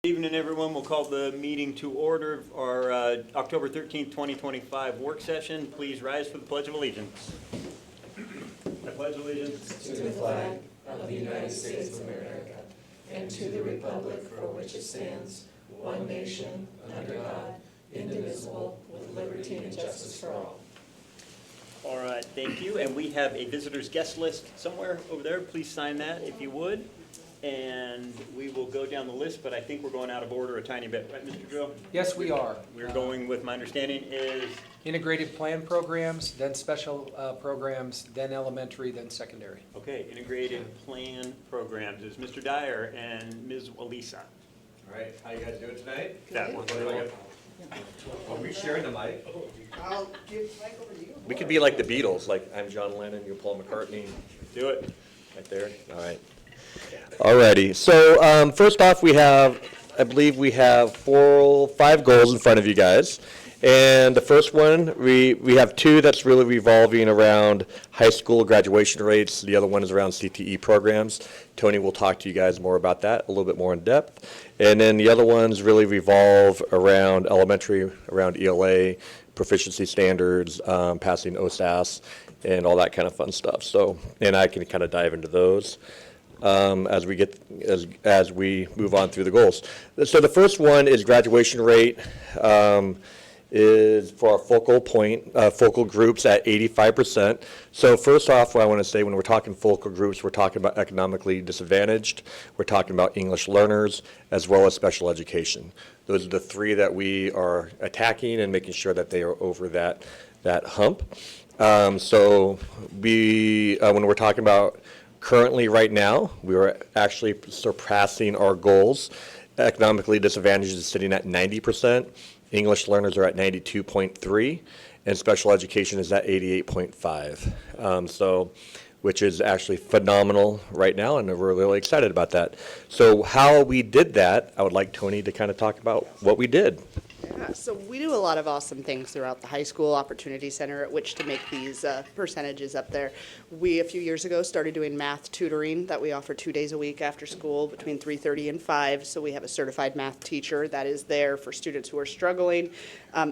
Good evening, everyone. We'll call the meeting to order. Our October 13th, 2025 work session. Please rise for the Pledge of Allegiance. I pledge allegiance to the flag of the United States of America and to the republic for which it stands, one nation, under God, indivisible, with liberty and justice for all. All right, thank you. And we have a visitor's guest list somewhere over there. Please sign that if you would. And we will go down the list, but I think we're going out of order a tiny bit. Right, Mr. Drill? Yes, we are. We're going with, my understanding is... Integrated plan programs, then special programs, then elementary, then secondary. Okay, integrated plan programs is Mr. Dyer and Ms. Walisa. All right, how you guys doing tonight? That one. Are we sharing the mic? I'll give the mic over to you. We could be like the Beatles, like I'm John Lennon, you're Paul McCartney. Do it. Right there? All right. Alrighty, so first off I believe we have 5 goals in front of you guys. And the first one, we have 2 that's really revolving around high school graduation rates. The other one is around CTE programs. Tony will talk to you guys more about that a little bit more in depth. And then the other ones really revolve around elementary, around ELA, proficiency standards, passing OSAS, and all that kind of fun stuff. So, and I can kind of dive into those as we move on through the goals. So the first one is graduation rate. Is for our focal groups at 85%. So first off, what I want to say, when we're talking focal groups, we're talking about economically disadvantaged, we're talking about English learners, as well as special education. Those are the 3 that we are attacking and making sure that they are over that hump. So when we're talking about currently right now, we are actually surpassing our goals. Economically disadvantaged is sitting at 90%. English learners are at 92.3, and special education is at 88.5. Which is actually phenomenal right now, and we're really excited about that. So how we did that, I would like Tony to kind of talk about what we did. Yeah, so we do a lot of awesome things throughout the high school opportunity center at which to make these percentages up there. We, a few years ago, started doing math tutoring that we offer 2 days a week after school between 3:30 and 5. So we have a certified math teacher that is there for students who are struggling.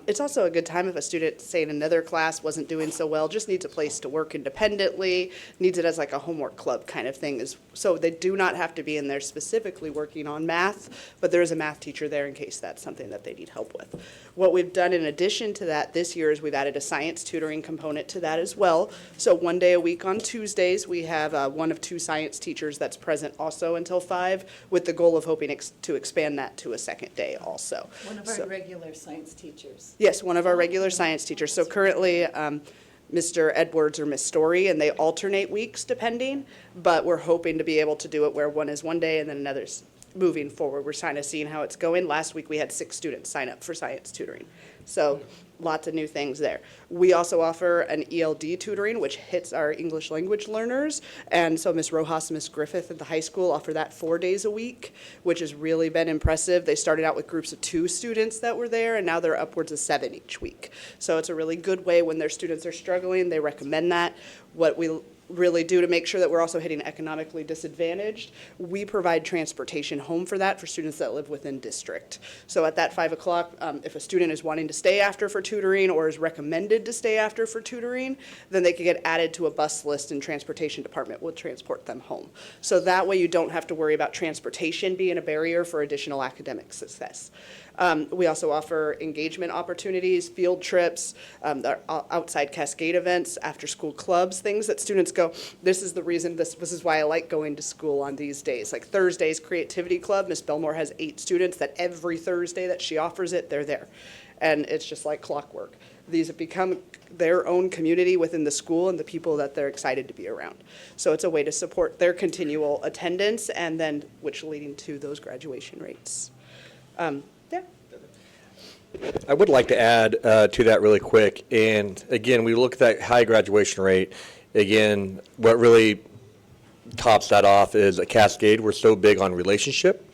It's also a good time if a student, say in another class, wasn't doing so well, just needs a place to work independently, needs it as like a homework club kind of thing. So they do not have to be in there specifically working on math, but there is a math teacher there in case that's something that they need help with. What we've done in addition to that this year is we've added a science tutoring component to that as well. So 1 day a week on Tuesdays, we have one of 2 science teachers that's present also until 5, with the goal of hoping to expand that to a second day also. One of our regular science teachers. Yes, one of our regular science teachers. So currently, Mr. Edwards or Miss Story, and they alternate weeks depending, but we're hoping to be able to do it where one is 1 day and then another's moving forward. We're kind of seeing how it's going. Last week we had 6 students sign up for science tutoring. So lots of new things there. We also offer an ELD tutoring, which hits our English language learners. And so Ms. Rojas and Ms. Griffith at the high school offer that 4 days a week, which has really been impressive. They started out with groups of 2 students that were there, and now they're upwards of 7 each week. So it's a really good way when their students are struggling. They recommend that. What we really do to make sure that we're also hitting economically disadvantaged, we provide transportation home for that for students that live within district. So at that 5 o'clock, if a student is wanting to stay after for tutoring or is recommended to stay after for tutoring, then they could get added to a bus list and transportation department will transport them home. So that way you don't have to worry about transportation being a barrier for additional academic success. We also offer engagement opportunities, field trips, outside Cascade events, after-school clubs, things that students go, this is the reason, this is why I like going to school on these days. Like Thursday's Creativity Club, Miss Belmore has 8 students that every Thursday that she offers it, they're there. And it's just like clockwork. These have become their own community within the school and the people that they're excited to be around. So it's a way to support their continual attendance and then which leading to those graduation rates. I would like to add to that really quick. And again, we look at that high graduation rate. Again, what really tops that off is a Cascade. We're so big on relationship,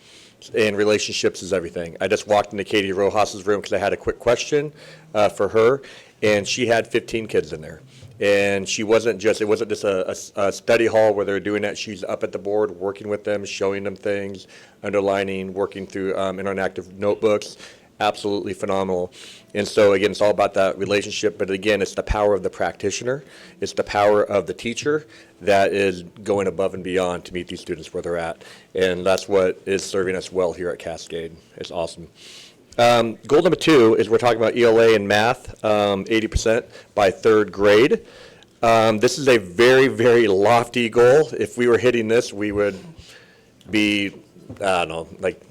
and relationships is everything. I just walked into Katie Rojas's room because I had a quick question for her, and she had 15 kids in there. And it wasn't just a study hall where they're doing that. She's up at the board, working with them, showing them things, underlining, working through interactive notebooks. Absolutely phenomenal. And so again, it's all about that relationship, but again, it's the power of the practitioner. It's the power of the teacher that is going above and beyond to meet these students where they're at. And that's what is serving us well here at Cascade. It's awesome. Goal number 2 is we're talking about ELA and math, 80% by 3rd grade. This is a very, very lofty goal. If we were hitting this, we would be, I don't know, like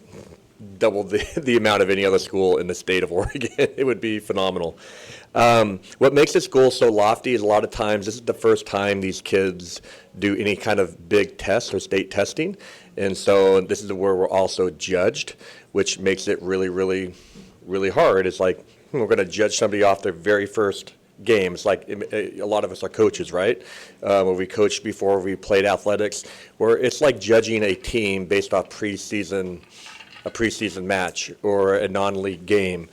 double the amount of any other school in the state of Oregon. It would be phenomenal. What makes this goal so lofty is a lot of times this is the first time these kids do any kind of big test or state testing. And so this is where we're also judged, which makes it really, really, really hard. It's like we're going to judge somebody off their very first game. It's like a lot of us are coaches, right? Where we coached before we played athletics, where it's like judging a team based off a preseason match or a non-league game.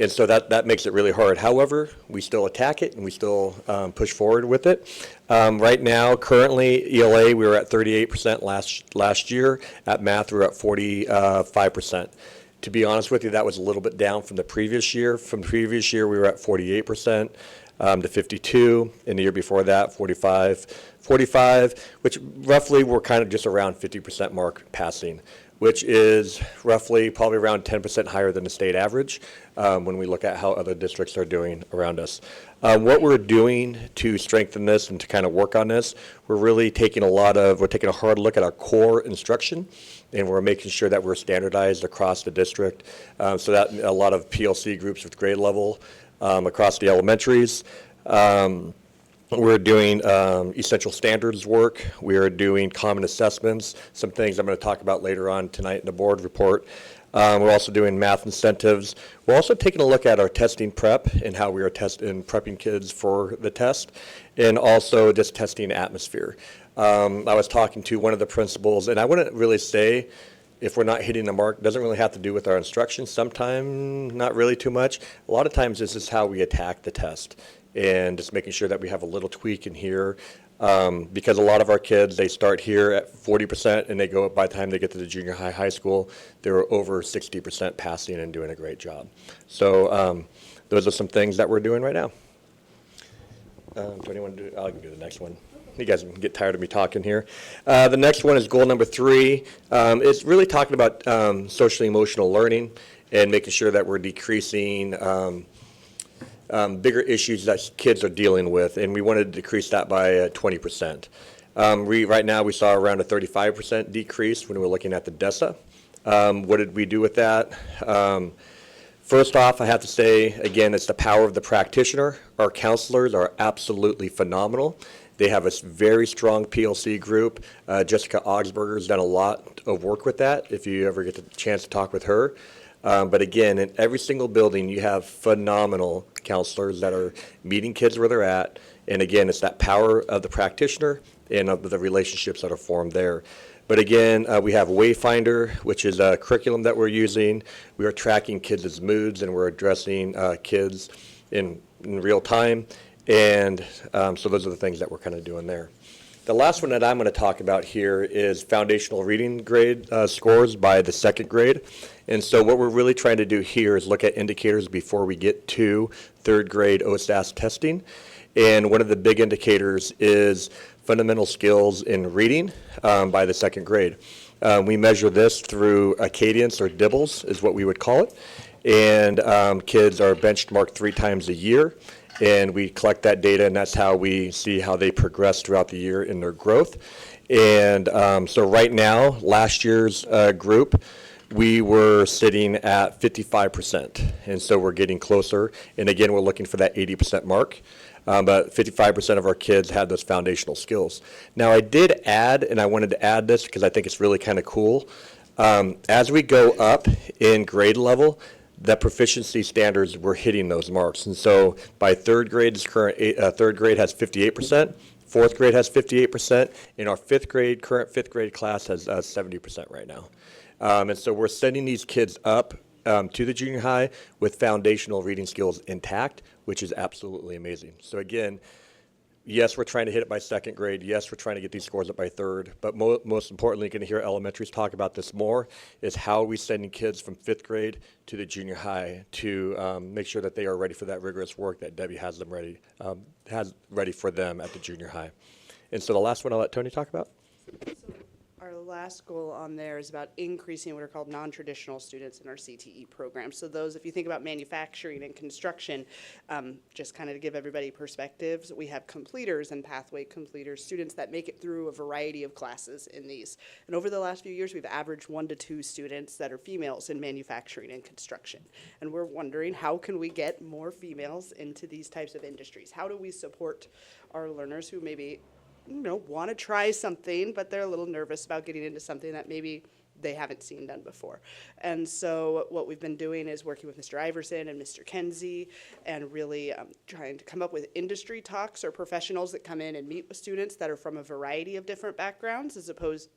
And so that makes it really hard. However, we still attack it and we still push forward with it. Right now, currently, ELA, we were at 38% last year. At math, we were at 45%. To be honest with you, that was a little bit down from the previous year. From the previous year, we were at 48% to 52. In the year before that, 45, which roughly we're kind of just around 50% mark passing, which is roughly probably around 10% higher than the state average when we look at how other districts are doing around us. What we're doing to strengthen this and to kind of work on this, we're taking a hard look at our core instruction, and we're making sure that we're standardized across the district, so that a lot of PLC groups with grade level across the elementaries. We're doing essential standards work. We are doing common assessments, some things I'm going to talk about later on tonight in the board report. We're also doing math incentives. We're also taking a look at our testing prep and how we are prepping kids for the test, and also just testing atmosphere. I was talking to one of the principals, and I wouldn't really say if we're not hitting the mark, it doesn't really have to do with our instruction. Sometimes not really too much. A lot of times this is how we attack the test, and just making sure that we have a little tweak in here, because a lot of our kids, they start here at 40% and they go up, by the time they get to the junior high school, they're over 60% passing and doing a great job. So those are some things that we're doing right now. Do anyone do? I'll do the next one. You guys can get tired of me talking here. The next one is goal number 3. It's really talking about social emotional learning and making sure that we're decreasing bigger issues that kids are dealing with, and we wanted to decrease that by 20%. Right now we saw around a 35% decrease when we were looking at the DESA. What did we do with that? First off, I have to say, again, it's the power of the practitioner. Our counselors are absolutely phenomenal. They have a very strong PLC group. Jessica Augsburger has done a lot of work with that, if you ever get the chance to talk with her. But again, in every single building, you have phenomenal counselors that are meeting kids where they're at. And again, it's that power of the practitioner and of the relationships that are formed there. But again, we have Wayfinder, which is a curriculum that we're using. We are tracking kids' moods, and we're addressing kids in real time. And so those are the things that we're kind of doing there. The last one that I'm going to talk about here is foundational reading grade scores by the 2nd grade. And so what we're really trying to do here is look at indicators before we get to 3rd grade OSAS testing. And one of the big indicators is fundamental skills in reading by the 2nd grade. We measure this through Acadience, or Dibbles is what we would call it. And kids are benchmarked 3 times a year. And we collect that data, and that's how we see how they progress throughout the year in their growth. And so right now, last year's group, we were sitting at 55%. And so we're getting closer. And again, we're looking for that 80% mark. But 55% of our kids had those foundational skills. Now, I did add, and I wanted to add this because I think it's really kind of cool. As we go up in grade level, the proficiency standards, we're hitting those marks. And so by 3rd grade, 3rd grade has 58%, 4th grade has 58%, and our current 5th grade class has 70% right now. And so we're sending these kids up to the junior high with foundational reading skills intact, which is absolutely amazing. So again, yes, we're trying to hit it by second grade. Yes, we're trying to get these scores up by third. But most importantly, you're going to hear elementaries talk about this more, is how are we sending kids from fifth grade to the junior high to make sure that they are ready for that rigorous work that Debbie has them ready for them at the junior high. And so the last one I'll let Tony talk about. Our last goal on there is about increasing what are called non-traditional students in our CTE program. So those, if you think about manufacturing and construction, just kind of to give everybody perspectives, we have completers and pathway completers, students that make it through a variety of classes in these. And over the last few years, we've averaged 1 to 2 students that are females in manufacturing and construction. And we're wondering, how can we get more females into these types of industries? How do we support our learners who maybe want to try something, but they're a little nervous about getting into something that maybe they haven't seen done before. And so what we've been doing is working with Mr. Iverson and Mr. Kenzie and really trying to come up with industry talks or professionals that come in and meet with students that are from a variety of different backgrounds, as opposed,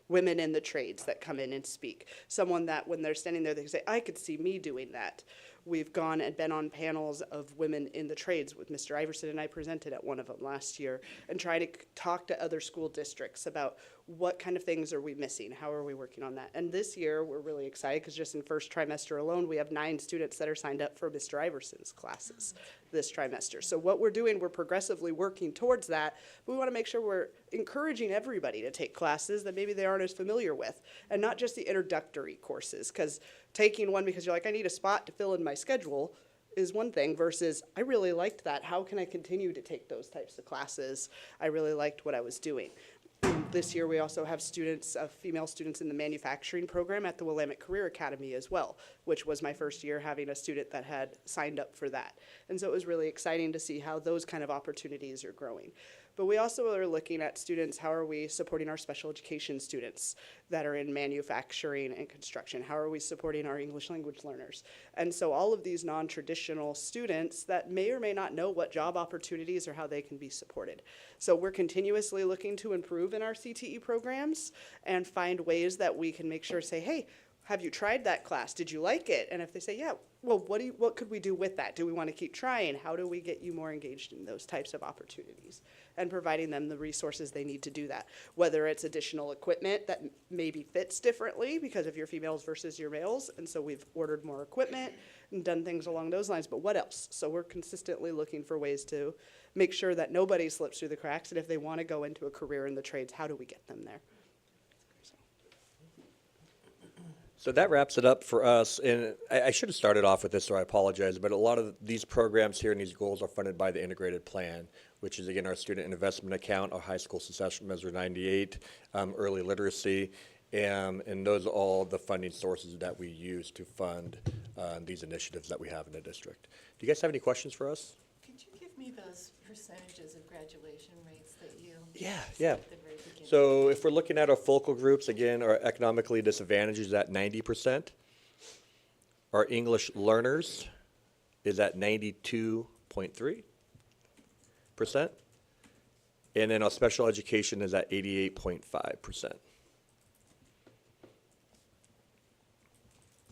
women in the trades that come in and speak. Someone that when they're standing there, they can say, I could see me doing that. We've gone and been on panels of women in the trades with Mr. Iverson, and I presented at one of them last year, and try to talk to other school districts about what kind of things are we missing, how are we working on that. And this year, we're really excited because just in first trimester alone, we have 9 students that are signed up for Mr. Iverson's classes this trimester. So what we're doing, we're progressively working towards that. But we want to make sure we're encouraging everybody to take classes that maybe they aren't as familiar with, and not just the introductory courses, because taking one because you're like, I need a spot to fill in my schedule is one thing versus I really liked that. How can I continue to take those types of classes? I really liked what I was doing. This year we also have students, female students in the manufacturing program at the Willamette Career Academy as well, which was my first year having a student that had signed up for that. And so it was really exciting to see how those kind of opportunities are growing. But we also are looking at students, how are we supporting our special education students that are in manufacturing and construction? How are we supporting our English language learners? And so all of these non-traditional students that may or may not know what job opportunities or how they can be supported. So we're continuously looking to improve in our CTE programs and find ways that we can make sure, say, hey, have you tried that class? Did you like it? And if they say, yeah, well, what could we do with that? Do we want to keep trying? How do we get you more engaged in those types of opportunities? And providing them the resources they need to do that. Whether it's additional equipment that maybe fits differently because of your females versus your males. And so we've ordered more equipment and done things along those lines. But what else? So we're consistently looking for ways to make sure that nobody slips through the cracks. And if they want to go into a career in the trades, how do we get them there? So that wraps it up for us, and I should have started off with this, so I apologize, but a lot of these programs here and these goals are funded by the integrated plan, which is, again, our student investment account, our high school success measure 98, early literacy, and those are all the funding sources that we use to fund these initiatives that we have in the district. Do you guys have any questions for us? Could you give me those percentages of graduation rates that you Yeah. said at the very beginning? So if we're looking at our focal groups, again, our economically disadvantaged is at 90%. Our English learners is at 92.3%. And then our special education is at 88.5%.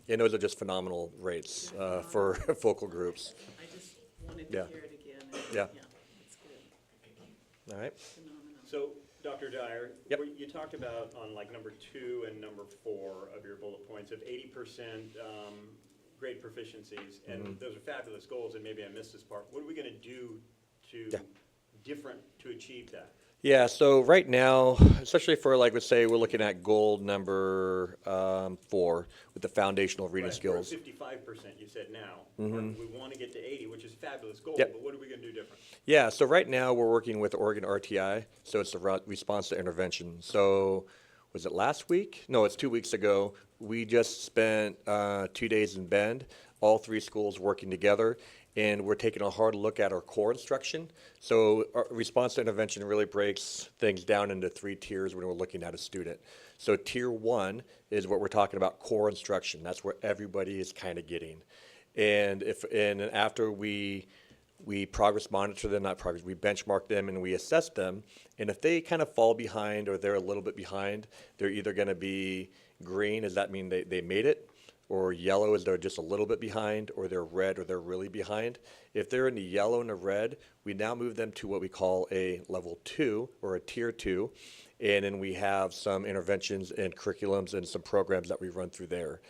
And those are just phenomenal rates for focal groups. I just wanted Yeah. to hear it again. Yeah. It's good. All right. Phenomenal. So, Dr. Dyer, Yep. you talked about on like number 2 and number 4 of your bullet points of 80% grade proficiencies, and those are fabulous goals, and maybe I missed this part. What are we going to do Yeah. different to achieve that? Yeah, so right now, especially for, like, let's say we're looking at goal number 4 with the foundational reading Right, we're at skills. 55%, you said now. We want to get to 80, which is a fabulous goal, Yep. but what are we going to do different? Yeah, so right now we're working with Oregon RTI, so it's the response to intervention. So was it last week? No, it's 2 weeks ago. We just spent 2 days in Bend, all 3 schools working together, and we're taking a hard look at our core instruction. So our response to intervention really breaks things down into 3 tiers when we're looking at a student. So tier 1 is what we're talking about, core instruction. That's where everybody is kind of getting. And after we progress monitor them, not progress, we benchmark them and we assess them. And if they kind of fall behind or they're a little bit behind, they're either going to be green, does that mean they made it? or yellow is they're just a little bit behind, or they're red or they're really behind. If they're in the yellow and the red, we now move them to what we call a level 2 or a tier 2. And then we have some interventions and curriculums and some programs that we run through there.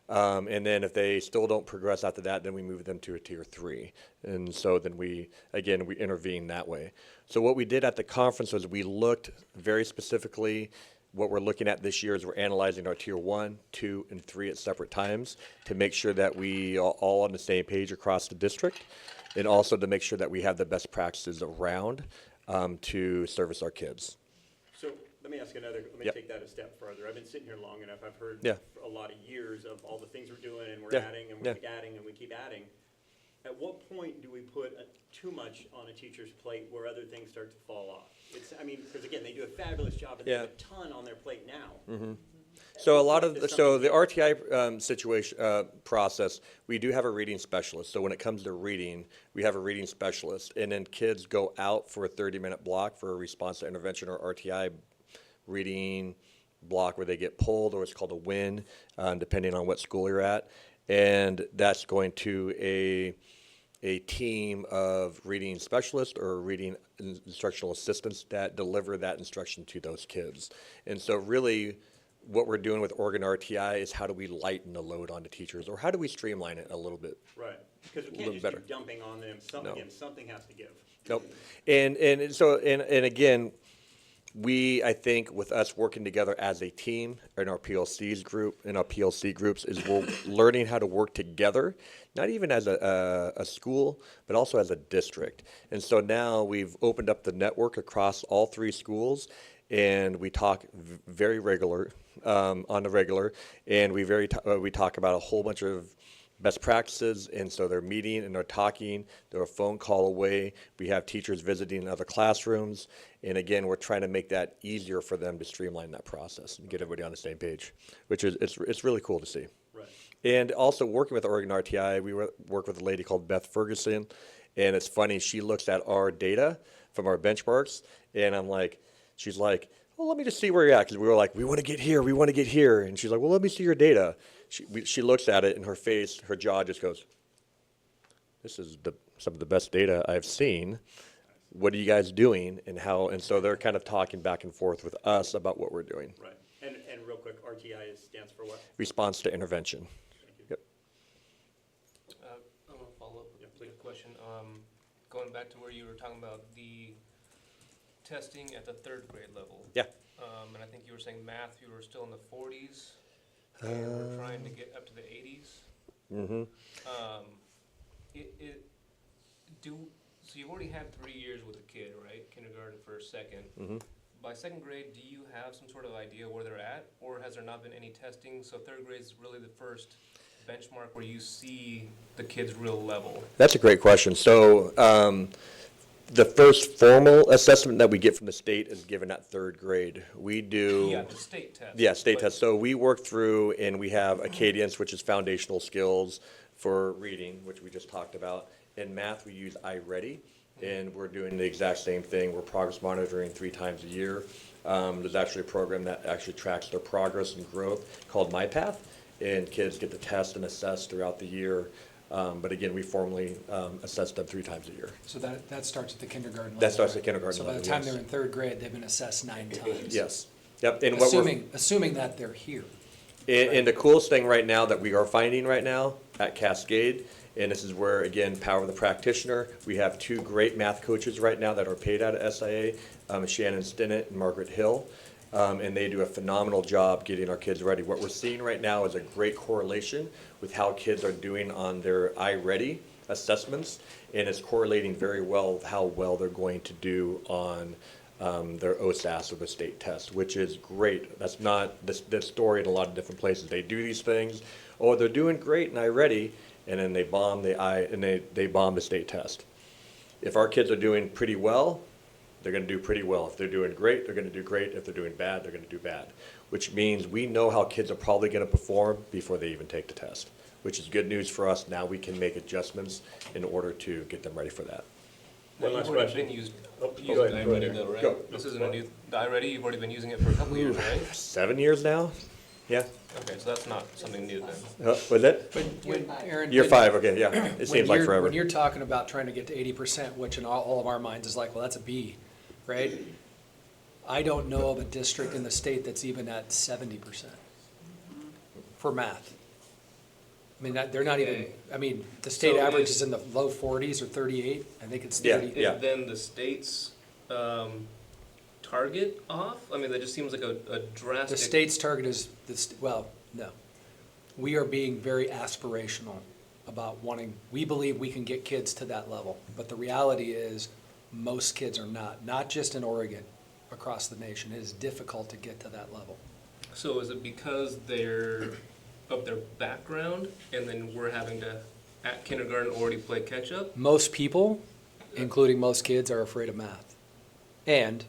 And then if they still don't progress after that, then we move them to a tier 3. And so then we intervene that way. So what we did at the conference was we looked very specifically. What we're looking at this year is we're analyzing our tier 1, 2, and 3 at separate times to make sure that we are all on the same page across the district, and also to make sure that we have the best practices around to service our kids. So let me ask another, let me Yep. take that a step further. I've been sitting here long enough. I've heard Yeah. for a lot of years of all the things we're doing, and we're Yeah. adding, and we Yeah. keep adding, and we keep adding. At what point do we put too much on a teacher's plate where other things start to fall off? I mean, because again, they do a fabulous job, and they have Yeah. a ton on their plate now. So a lot of the RTI situation process, we do have a reading specialist. So when it comes to reading, we have a reading specialist, and then kids go out for a 30-minute block for a response to intervention or RTI reading block where they get pulled, or it's called a WIN, depending on what school you're at, and that's going to a team of reading specialists or reading instructional assistants that deliver that instruction to those kids. And so really what we're doing with Oregon RTI is how do we lighten the load on the teachers, or how do we streamline it a little bit? Right. Because we little can't just better. keep dumping on them. No. Again, something has to give. Nope. And again, I think with us working together as a team in our PLC groups is we're learning how to work together, not even as a school, but also as a district. And so now we've opened up the network across all 3 schools, and we talk very regular, on the regular, and we talk about a whole bunch of best practices, and so they're meeting and they're talking. They're a phone call away. We have teachers visiting other classrooms, and again, we're trying to make that easier for them to streamline that process and get everybody on the same page, which is it's really cool to see. Right. And also working with Oregon RTI, we work with a lady called Beth Ferguson, and it's funny, she looks at our data from our benchmarks, and she's like, well, let me just see where you're at, because we were like, we want to get here, and she's like, well, let me see your data. She looks at it, and her jaw just goes, this is some of the best data I've seen. What are you guys doing, and how? And so they're kind of talking back and forth with us about what we're doing. Right. And real quick, RTI stands for what? Response to intervention. Yep. I'm gonna follow up with a question. Going back to where you were talking about the testing at the 3rd grade level. Yeah. And I think you were saying math, you were still in the 40s, and we're trying to get up to the 80s. Mm-hmm. So you've already had 3 years with a kid, right? Kindergarten, first, second. Mm-hmm. By 2nd grade, do you have some sort of idea where they're at, or has there not been any testing? So 3rd grade is really the first benchmark where you see the kid's real level. That's a great question. So the first formal assessment that we get from the state is given at 3rd grade. We do. Yeah, the state test. Yeah, state But- test. So we work through, and we have Acadience, which is foundational skills for reading, which we just talked about. In math, we use iReady, and we're doing the exact same thing. We're progress monitoring 3 times a year. There's actually a program that actually tracks their progress and growth called MyPath, and kids get to test and assess throughout the year. But again, we formally assess them 3 times a year. So that starts at the kindergarten level? That starts at kindergarten So by the level, time yes. they're in 3rd grade, they've been assessed 9 times? Yes. Yep. And what we're Assuming that they're here. And the coolest thing right now that we are finding right now at Cascade, and this is where, again, power of the practitioner, we have 2 great math coaches right now that are paid out of SIA, Shannon Stinnett and Margaret Hill, and they do a phenomenal job getting our kids ready. What we're seeing right now is a great correlation with how kids are doing on their iReady assessments, and it's correlating very well with how well they're going to do on their OSAS or the state test, which is great. That's not the story in a lot of different places. They do these things, they're doing great in iReady, and then they bomb they bomb the state test. If our kids are doing pretty well, they're going to do pretty well. If they're doing great, they're going to do great. If they're doing bad, they're going to do bad, which means we know how kids are probably going to perform before they even take the test, which is good news for us. Now we can make adjustments in order to get them ready for that. One You've last already question. been used. Oh, using go ahead, iReady though, right? Go. This isn't a new, the iReady, you've already been using it for a couple of years, right? 7 years now? Yeah. Okay, so that's not something new then. Was it? When Aaron. Year when- 5, okay, yeah. It when seems like you're- forever. When you're talking about trying to get to 80%, which in all of our minds is like, well, that's a B, right? I don't know of a district in the state that's even at 70% for math. I mean, they're not even, Okay. I mean, the state So average is- is in the low 40s or 38. I think it's Yeah, 30. yeah. Is then the state's target off? I mean, that just seems like a drastic. The state's target is, well, no. We are being very aspirational about wanting, we believe we can get kids to that level. But the reality is, most kids are not just in Oregon, across the nation. It is difficult to get to that level. So is it because they're of their background, and then we're having to, at kindergarten, already play catch-up? Most people, including most kids, are afraid of math. And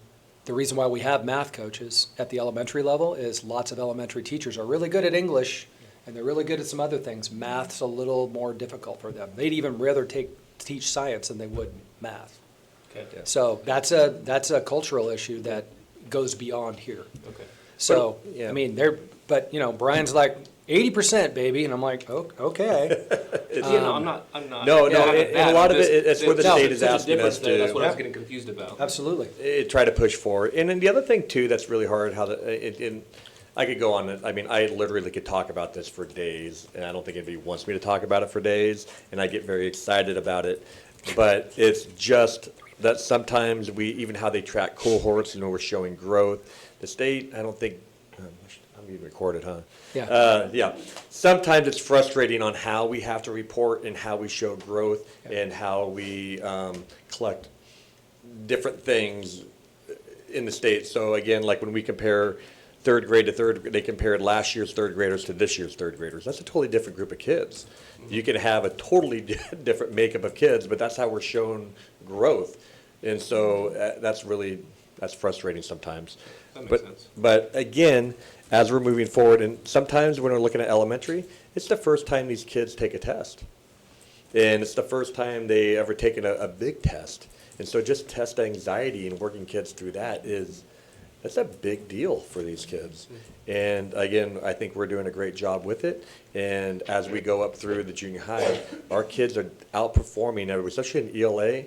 the reason why we have math coaches at the elementary level is lots of elementary teachers are really good at English, and they're really good at some other things. Math's a little more difficult for them. They'd even rather teach science than they would math. Okay, So that's a cultural issue that goes beyond here. okay. So, yeah. I mean, but, Brian's like, 80%, baby, and I'm like, okay. Yeah, no, I'm not. No, no, and a lot of it, it's where the state is Such a asking difference us there, That's what I was to getting confused about. Absolutely. try to push forward. And then the other thing too, that's really hard, I could go on, I mean, I literally could talk about this for days, and I don't think anybody wants me to talk about it for days, and I get very excited about it. But it's just that sometimes even how they track cohorts, we're showing growth. The state, I don't think, I'm being recorded, huh? Yeah. Yeah. Sometimes it's frustrating on how we have to report and how we show growth Yeah. and how we collect different things in the state. So again, like when we compare third grade to they compared last year's third graders to this year's third graders. That's a totally different group of kids. You can have a totally different makeup of kids, but that's how we're shown growth. And so that's frustrating sometimes. That makes But, sense. but again, as we're moving forward, and sometimes when we're looking at elementary, it's the first time these kids take a test. And it's the first time they ever taken a big test. And so just test anxiety and working kids through that's a big deal for these kids. And again, I think we're doing a great job with it. And as we go up through the junior high, our kids are outperforming everybody, especially in ELA.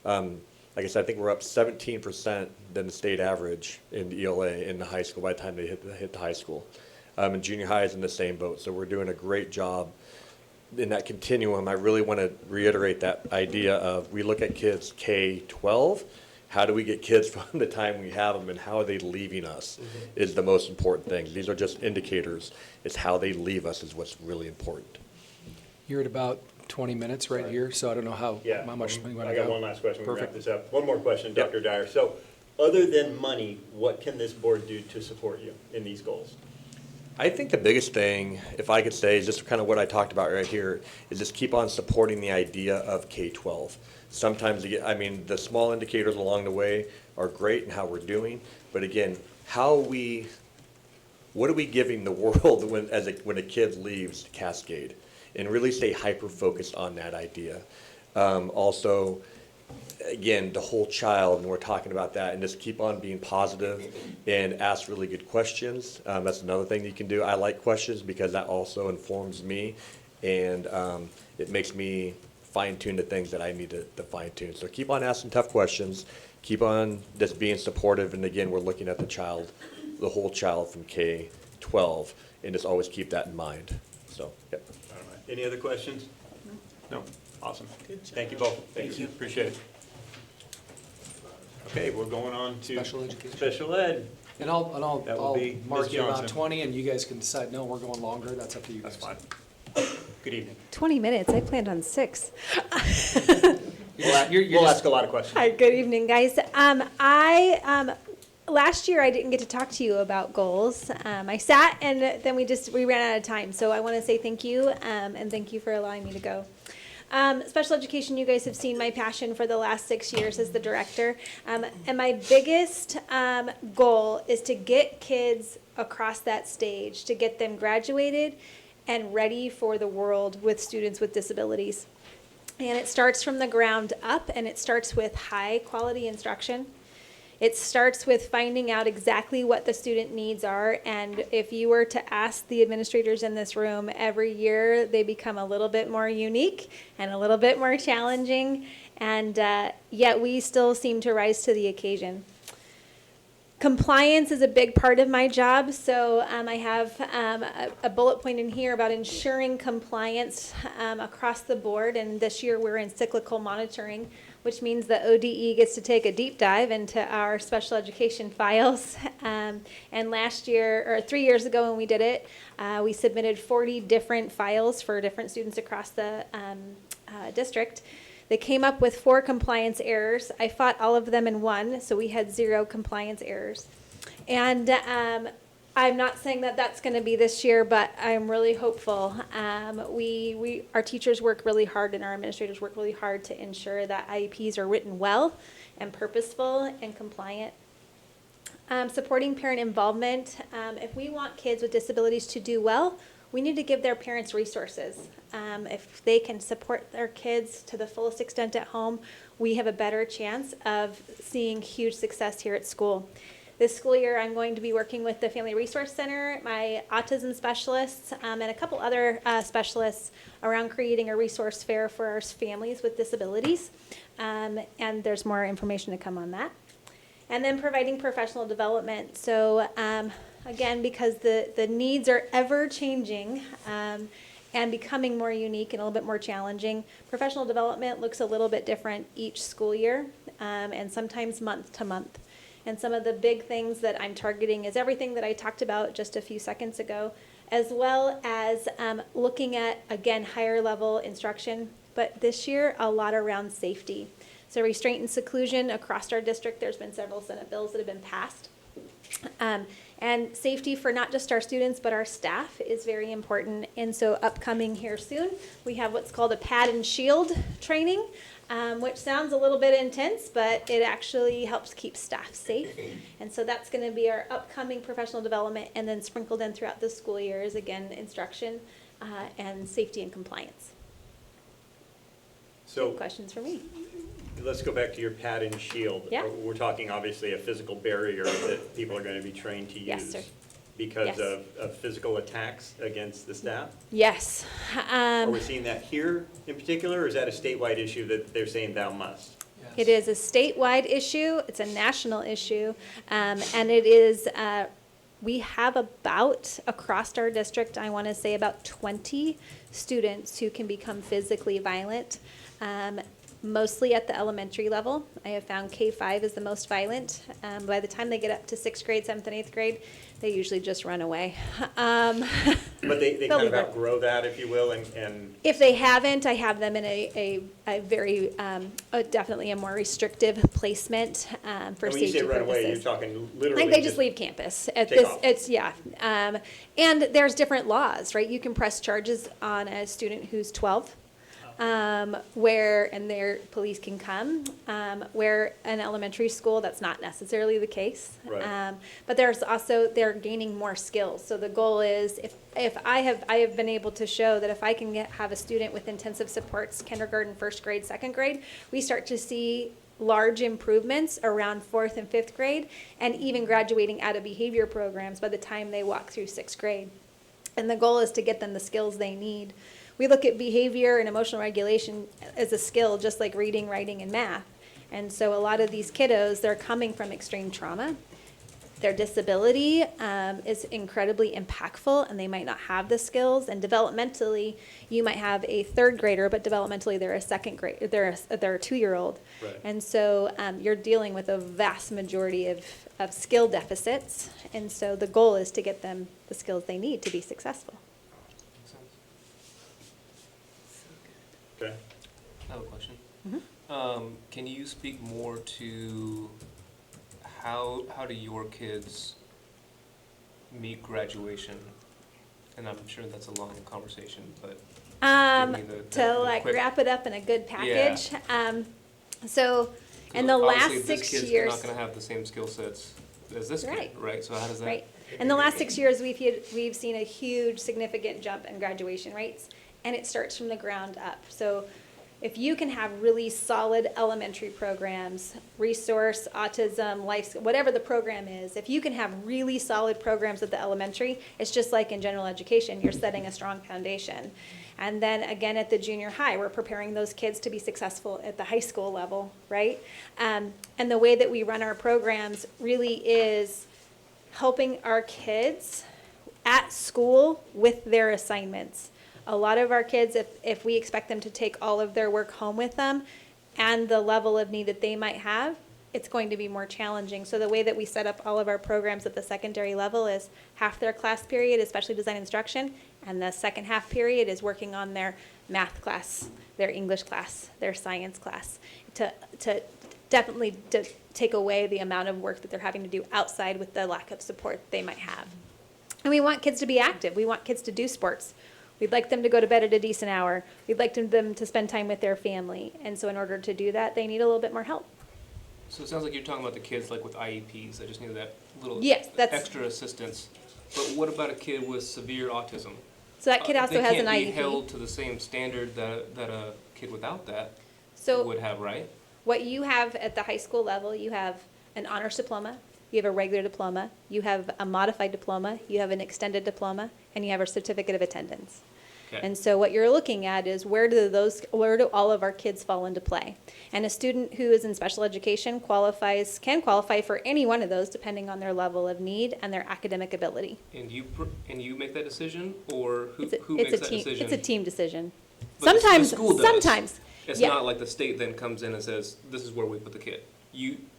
Like I said, I think we're up 17% than the state average in ELA in the high school by the time they hit the high school. And junior high is in the same boat. So we're doing a great job in that continuum. I really want to reiterate that idea of we look at kids K-12. How do we get kids from the time we have them and how are they leaving us is the most important thing. These are just indicators. It's how they leave us is what's really important. You're at about 20 minutes right here, so I don't know how much you want to I go. got one last question, we wrap Perfect. this up. One more question, Yep. Dr. Dyer. So, other than money, what can this board do to support you in these goals? I think the biggest thing, if I could say, is just kind of what I talked about right here, is just keep on supporting the idea of K-12. Sometimes, the small indicators along the way are great in how we're doing, but again, what are we giving the world when a kid leaves Cascade? And really stay hyper-focused on that idea. Also, again, the whole child, and we're talking about that, and just keep on being positive and ask really good questions. That's another thing you can do. I like questions because that also informs me, and it makes me fine-tune the things that I need to fine-tune. So keep on asking tough questions, keep on just being supportive, and again, we're looking at the whole child from K-12, and just always keep that in mind. So, yep. All right. Any other questions? No? Awesome. Thank you both. Thank you. Appreciate it. Okay, we're going on to Special education. special ed. And I'll That will be mark Ms. you about Johnson. 20, and you guys can decide, no, we're going longer, that's up to you guys. That's fine. Good evening. 20 minutes. I planned on 6. We'll ask a lot of questions. Hi, good evening, guys. Last year I didn't get to talk to you about goals. I sat and then we ran out of time. So I want to say thank you, and thank you for allowing me to go. Special education, you guys have seen my passion for the last 6 years as the director. And my biggest goal is to get kids across that stage, to get them graduated and ready for the world with students with disabilities. And it starts from the ground up, and it starts with high quality instruction. It starts with finding out exactly what the student needs are, and if you were to ask the administrators in this room, every year they become a little bit more unique and a little bit more challenging, and yet we still seem to rise to the occasion. Compliance is a big part of my job, so I have a bullet point in here about ensuring compliance across the board, and this year we're in cyclical monitoring, which means the ODE gets to take a deep dive into our special education files. And last year, or 3 years ago when we did it, we submitted 40 different files for different students across the district. They came up with 4 compliance errors. I fought all of them in one, so we had 0 compliance errors. And I'm not saying that that's going to be this year, but I'm really hopeful. Our teachers work really hard and our administrators work really hard to ensure that IEPs are written well and purposeful and compliant. Supporting parent involvement. If we want kids with disabilities to do well, we need to give their parents resources. If they can support their kids to the fullest extent at home, we have a better chance of seeing huge success here at school. This school year, I'm going to be working with the Family Resource Center, my autism specialists, and a couple other specialists around creating a resource fair for our families with disabilities. And there's more information to come on that. And then providing professional development. So again, because the needs are ever changing and becoming more unique and a little bit more challenging, professional development looks a little bit different each school year and sometimes month to month. And some of the big things that I'm targeting is everything that I talked about just a few seconds ago, as well as looking at, again, higher level instruction, but this year a lot around safety. So restraint and seclusion across our district, there's been several Senate bills that have been passed. And safety for not just our students, but our staff is very important. And so upcoming here soon, we have what's called a pad and shield training, which sounds a little bit intense, but it actually helps keep staff safe. And so that's going to be our upcoming professional development, and then sprinkled in throughout the school year is, again, instruction and safety and compliance. So Questions for me? let's go back to your pad and shield. Yeah. We're talking obviously a physical barrier that people are going to be trained to use. Yes, sir. Because Yes. of physical attacks against the staff? Yes. Are we seeing that here in particular, or is that a statewide issue that they're saying thou must? It is a statewide issue, it's a national issue, and it is, we have about, across our district, I want to say about 20 students who can become physically violent, mostly at the elementary level. I have found K-5 is the most violent. By the time they get up to 6th grade, 7th and 8th grade, they usually just run away. But they They'll kind of leave it. outgrow that, if you will, and If they haven't, I have them in a very, definitely a more restrictive placement for when you safety say run away, you're purposes. talking I literally think they just leave campus. At take this, off. it's, yeah. And there's different laws, right? You can press charges on a student who's 12, and their police can come, where an elementary school, that's not necessarily the case. Right. But there's also, they're gaining more skills. So the goal is, if I have been able to show that if I can have a student with intensive supports, kindergarten, 1st grade, 2nd grade, we start to see large improvements around 4th and 5th grade, and even graduating out of behavior programs by the time they walk through 6th grade. And the goal is to get them the skills they need. We look at behavior and emotional regulation as a skill, just like reading, writing, and math. And so a lot of these kiddos, they're coming from extreme trauma. Their disability is incredibly impactful, and they might not have the skills. And developmentally, you might have a 3rd grader, but developmentally they're a 2nd grade. They're a 2-year-old. Right. And so you're dealing with a vast majority of skill deficits. And so the goal is to get them the skills they need to be successful. Makes sense. Okay. I have a question. Mm-hmm. Can you speak more to how do your kids meet graduation? And I'm sure that's a long conversation, but give me the To like quick- wrap it up in a good package. So in the Obviously, last this 6 kid's years. not going to have the same skill sets as this Right. kid, right? So how does that? Right. In the last 6 years, we've seen a huge, significant jump in graduation rates, and it starts from the ground up. So if you can have really solid elementary programs, resource, autism, life, whatever the program is, if you can have really solid programs at the elementary, it's just like in general education, you're setting a strong foundation. And then again at the junior high, we're preparing those kids to be successful at the high school level, right? And the way that we run our programs really is helping our kids at school with their assignments. A lot of our kids, if we expect them to take all of their work home with them and the level of need that they might have, it's going to be more challenging. So the way that we set up all of our programs at the secondary level is half their class period is specially designed instruction, and the second half period is working on their math class, their English class, their science class, to definitely to take away the amount of work that they're having to do outside with the lack of support they might have. And we want kids to be active. We want kids to do sports. We'd like them to go to bed at a decent hour. We'd like them to spend time with their family. And so in order to do that, they need a little bit more help. So it sounds like you're talking about the kids like with IEPs, they just need that little Yes, that's- extra assistance. But what about a kid with severe autism? So that kid also has an They can't be IEP. held to the same standard that a kid without that So would have, right? what you have at the high school level, you have an honors diploma, you have a regular diploma, you have a modified diploma, you have an extended diploma, and you have a certificate of attendance. Okay. And so what you're looking at is where do all of our kids fall into play? And a student who is in special education can qualify for any one of those depending on their level of need and their academic ability. And you make that decision, or who It's makes a that team, decision? it's a team decision. But the Sometimes, school does. sometimes. It's yeah. not like the state then comes in and says, this is where we put the kid.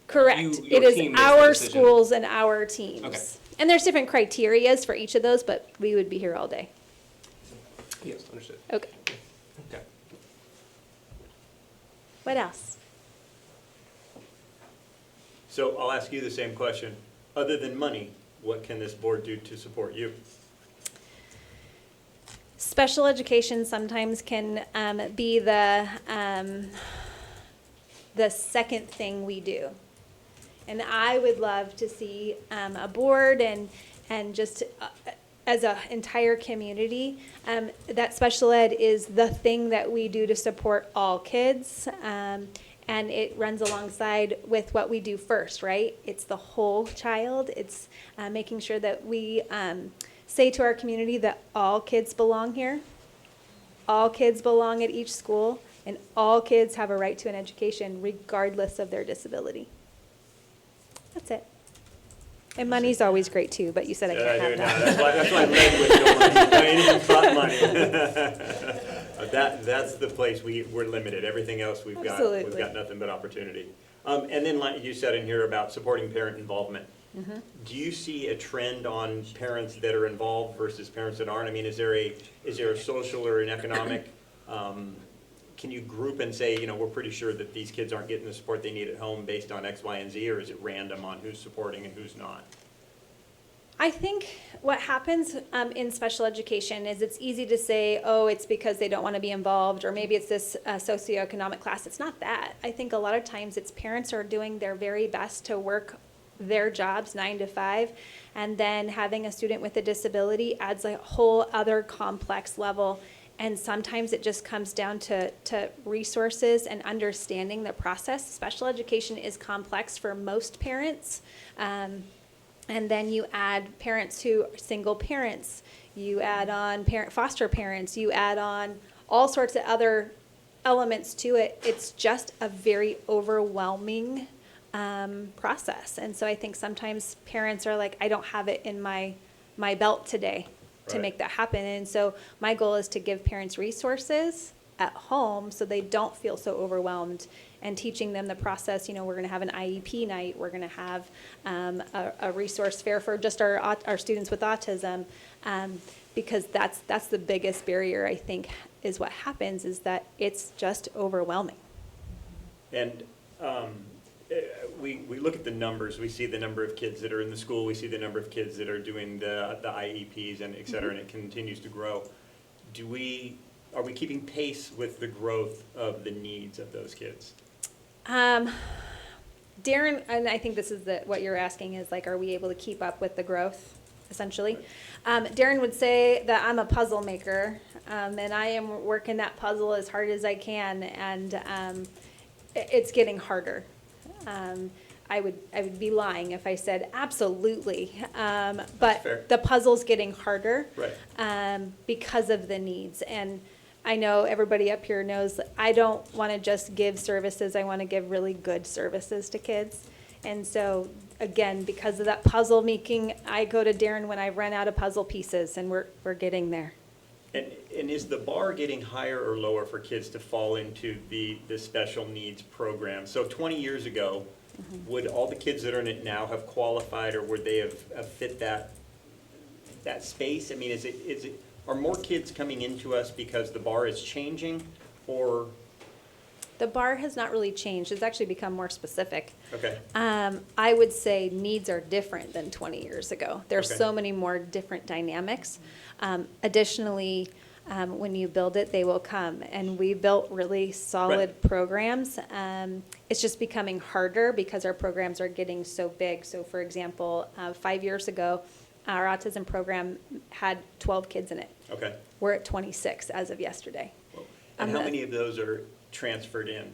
Correct. Your It is team makes the our decision. schools and our teams. Okay. And there's different criterias for each of those, but we would be here all day. Yes, understood. Okay. Okay. What else? So I'll ask you the same question. Other than money, what can this board do to support you? Special education sometimes can be the second thing we do. And I would love to see a board and just as an entire community, that special ed is the thing that we do to support all kids. And it runs alongside with what we do first, right? It's the whole child. It's making sure that we say to our community that all kids belong here. All kids belong at each school, and all kids have a right to an education regardless of their disability. That's it. And money's always great too, but you said I can't have that. That's why I led with no money, anything but money. That's the place we're limited. Everything else we've got Absolutely. nothing but opportunity. And then like you said in here about supporting parent involvement. Mm-hmm. Do you see a trend on parents that are involved versus parents that aren't? I mean, is there a social or an economic, can you group and say, we're pretty sure that these kids aren't getting the support they need at home based on X, Y, and Z, or is it random on who's supporting and who's not? I think what happens in special education is it's easy to say, oh, it's because they don't want to be involved, or maybe it's this socioeconomic class. It's not that. I think a lot of times it's parents are doing their very best to work their jobs 9 to 5, and then having a student with a disability adds a whole other complex level. And sometimes it just comes down to resources and understanding the process. Special education is complex for most parents. And then you add parents who are single parents. You add on foster parents. You add on all sorts of other elements to it. It's just a very overwhelming process. And so I think sometimes parents are like, I don't have it in my belt today to Right. make that happen. And so my goal is to give parents resources at home so they don't feel so overwhelmed, and teaching them the process. We're going to have an IEP night. We're going to have a resource fair for just our students with autism, because that's the biggest barrier, I think, is what happens is that it's just overwhelming. And we look at the numbers. We see the number of kids that are in the school. We see the number of kids that are doing the IEPs and et cetera, and it continues to grow. Are we keeping pace with the growth of the needs of those kids? Darren, and I think this is what you're asking is like, are we able to keep up with the growth? essentially. Darren would say that I'm a puzzle maker, and I am working that puzzle as hard as I can, and it's getting harder. I would be lying if I said absolutely, Fair. but the puzzle's getting harder. Right. Because of the needs. And I know everybody up here knows that I don't want to just give services, I want to give really good services to kids. And so, again, because of that puzzle making, I go to Darren when I run out of puzzle pieces, and we're getting there. And is the bar getting higher or lower for kids to fall into the special needs program? So 20 years ago, would all the kids that are in it now have qualified, or would they have fit that space? I mean, are more kids coming into us because the bar is changing, or? The bar has not really changed. It's actually become more specific. Okay. I would say needs are different than 20 years ago. There's Okay. so many more different dynamics. Additionally, when you build it, they will come. And we built really solid programs. It's just becoming harder because our programs are getting so big. So for example, 5 years ago, our autism program had 12 kids in it. Okay. We're at 26 as of yesterday. And how many of those are transferred in?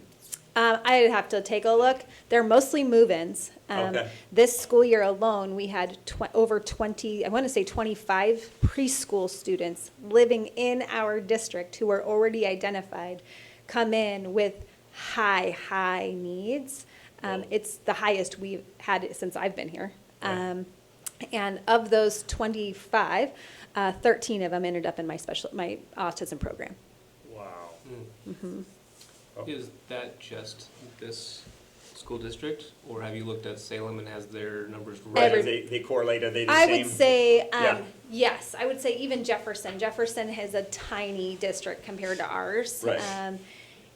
I'd have to take a look. They're mostly move-ins. Okay. This school year alone, we had over 20, I want to say 25 preschool students living in our district who were already identified come in with high needs. It's the highest we've had since I've been here. Right. And of those 25, 13 of them ended up in my autism program. Wow. Is that just this school district, or have you looked at Salem and has their numbers Right, right? they correlate, are they the I same? would say, Yeah. yes, I would say even Jefferson. Jefferson has a tiny district compared to ours. Right.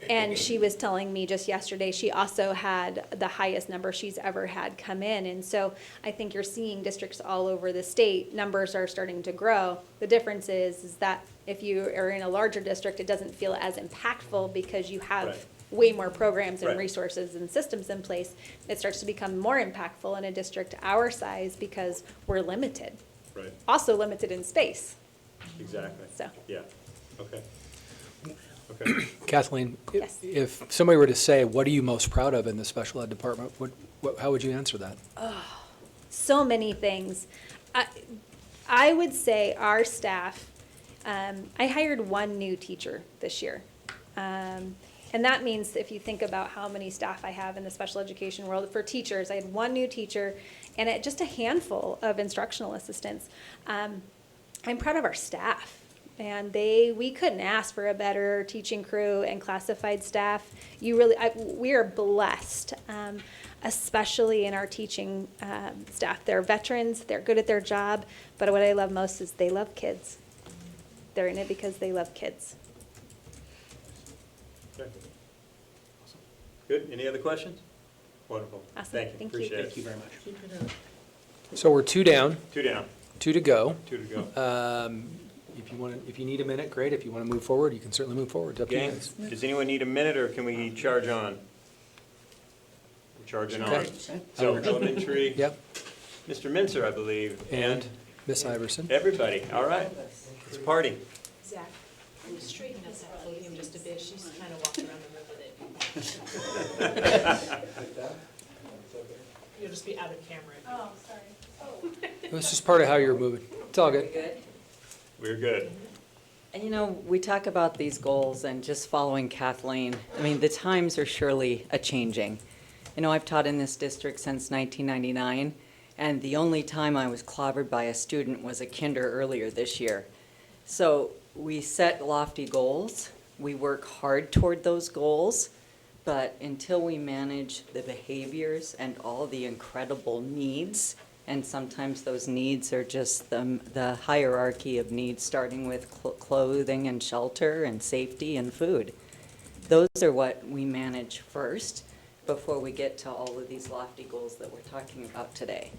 And she was telling me just yesterday, she also had the highest number she's ever had come in. And so I think you're seeing districts all over the state, numbers are starting to grow. The difference is that if you are in a larger district, it doesn't feel as impactful because you have Right. way more programs and Right. resources and systems in place. It starts to become more impactful in a district our size because we're limited. Right, Also limited in space, exactly. so. Yeah, okay. Okay. Kathleen, Yes. if somebody were to say, what are you most proud of in the special ed department, how would you answer that? So many things. I would say our staff, I hired one new teacher this year. And that means if you think about how many staff I have in the special education world, for teachers, I had one new teacher and just a handful of instructional assistants. I'm proud of our staff. And we couldn't ask for a better teaching crew and classified staff. We are blessed, especially in our teaching staff. They're veterans, they're good at their job, but what I love most is they love kids. They're in it because they love kids. Okay. Good, any other questions? Wonderful. Awesome. Thank you, Thank you. appreciate it. Thank you very much. Keep it up. So we're 2 down, Two down, 2 to go. two to go. If you need a minute, great. If you want to move forward, you can certainly move forward. It's up to you Gang, guys. does anyone need a minute, or can we charge on? We're charging on. Okay. So elementary. Yep, Mr. Minzer, I believe, and Miss Iverson. everybody, all right, it's a party. Zach, can you straighten up that podium just a bit? She's kind of walking around the room with it. You'll just be out of camera. Oh, sorry. It was just part of how you were moving. It's all good. Good. We're good. And you know, we talk about these goals and just following Kathleen. I mean, the times are surely a-changing. You know, I've taught in this district since 1999, and the only time I was clobbered by a student was a kinder earlier this year. So we set lofty goals, we work hard toward those goals, but until we manage the behaviors and all the incredible needs, and sometimes those needs are just the hierarchy of needs, starting with clothing and shelter and safety and food. Those are what we manage first before we get to all of these lofty goals that we're talking about today.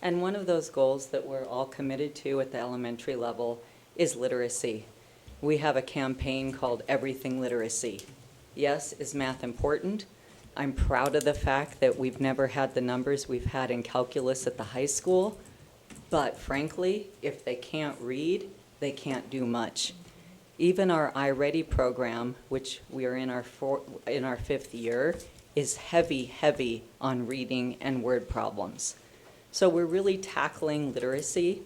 And one of those goals that we're all committed to at the elementary level is literacy. We have a campaign called Everything Literacy. Yes, is math important? I'm proud of the fact that we've never had the numbers we've had in calculus at the high school, But frankly, if they can't read, they can't do much. Even our iReady program, which we are in our 5th year, is heavy on reading and word problems. So we're really tackling literacy.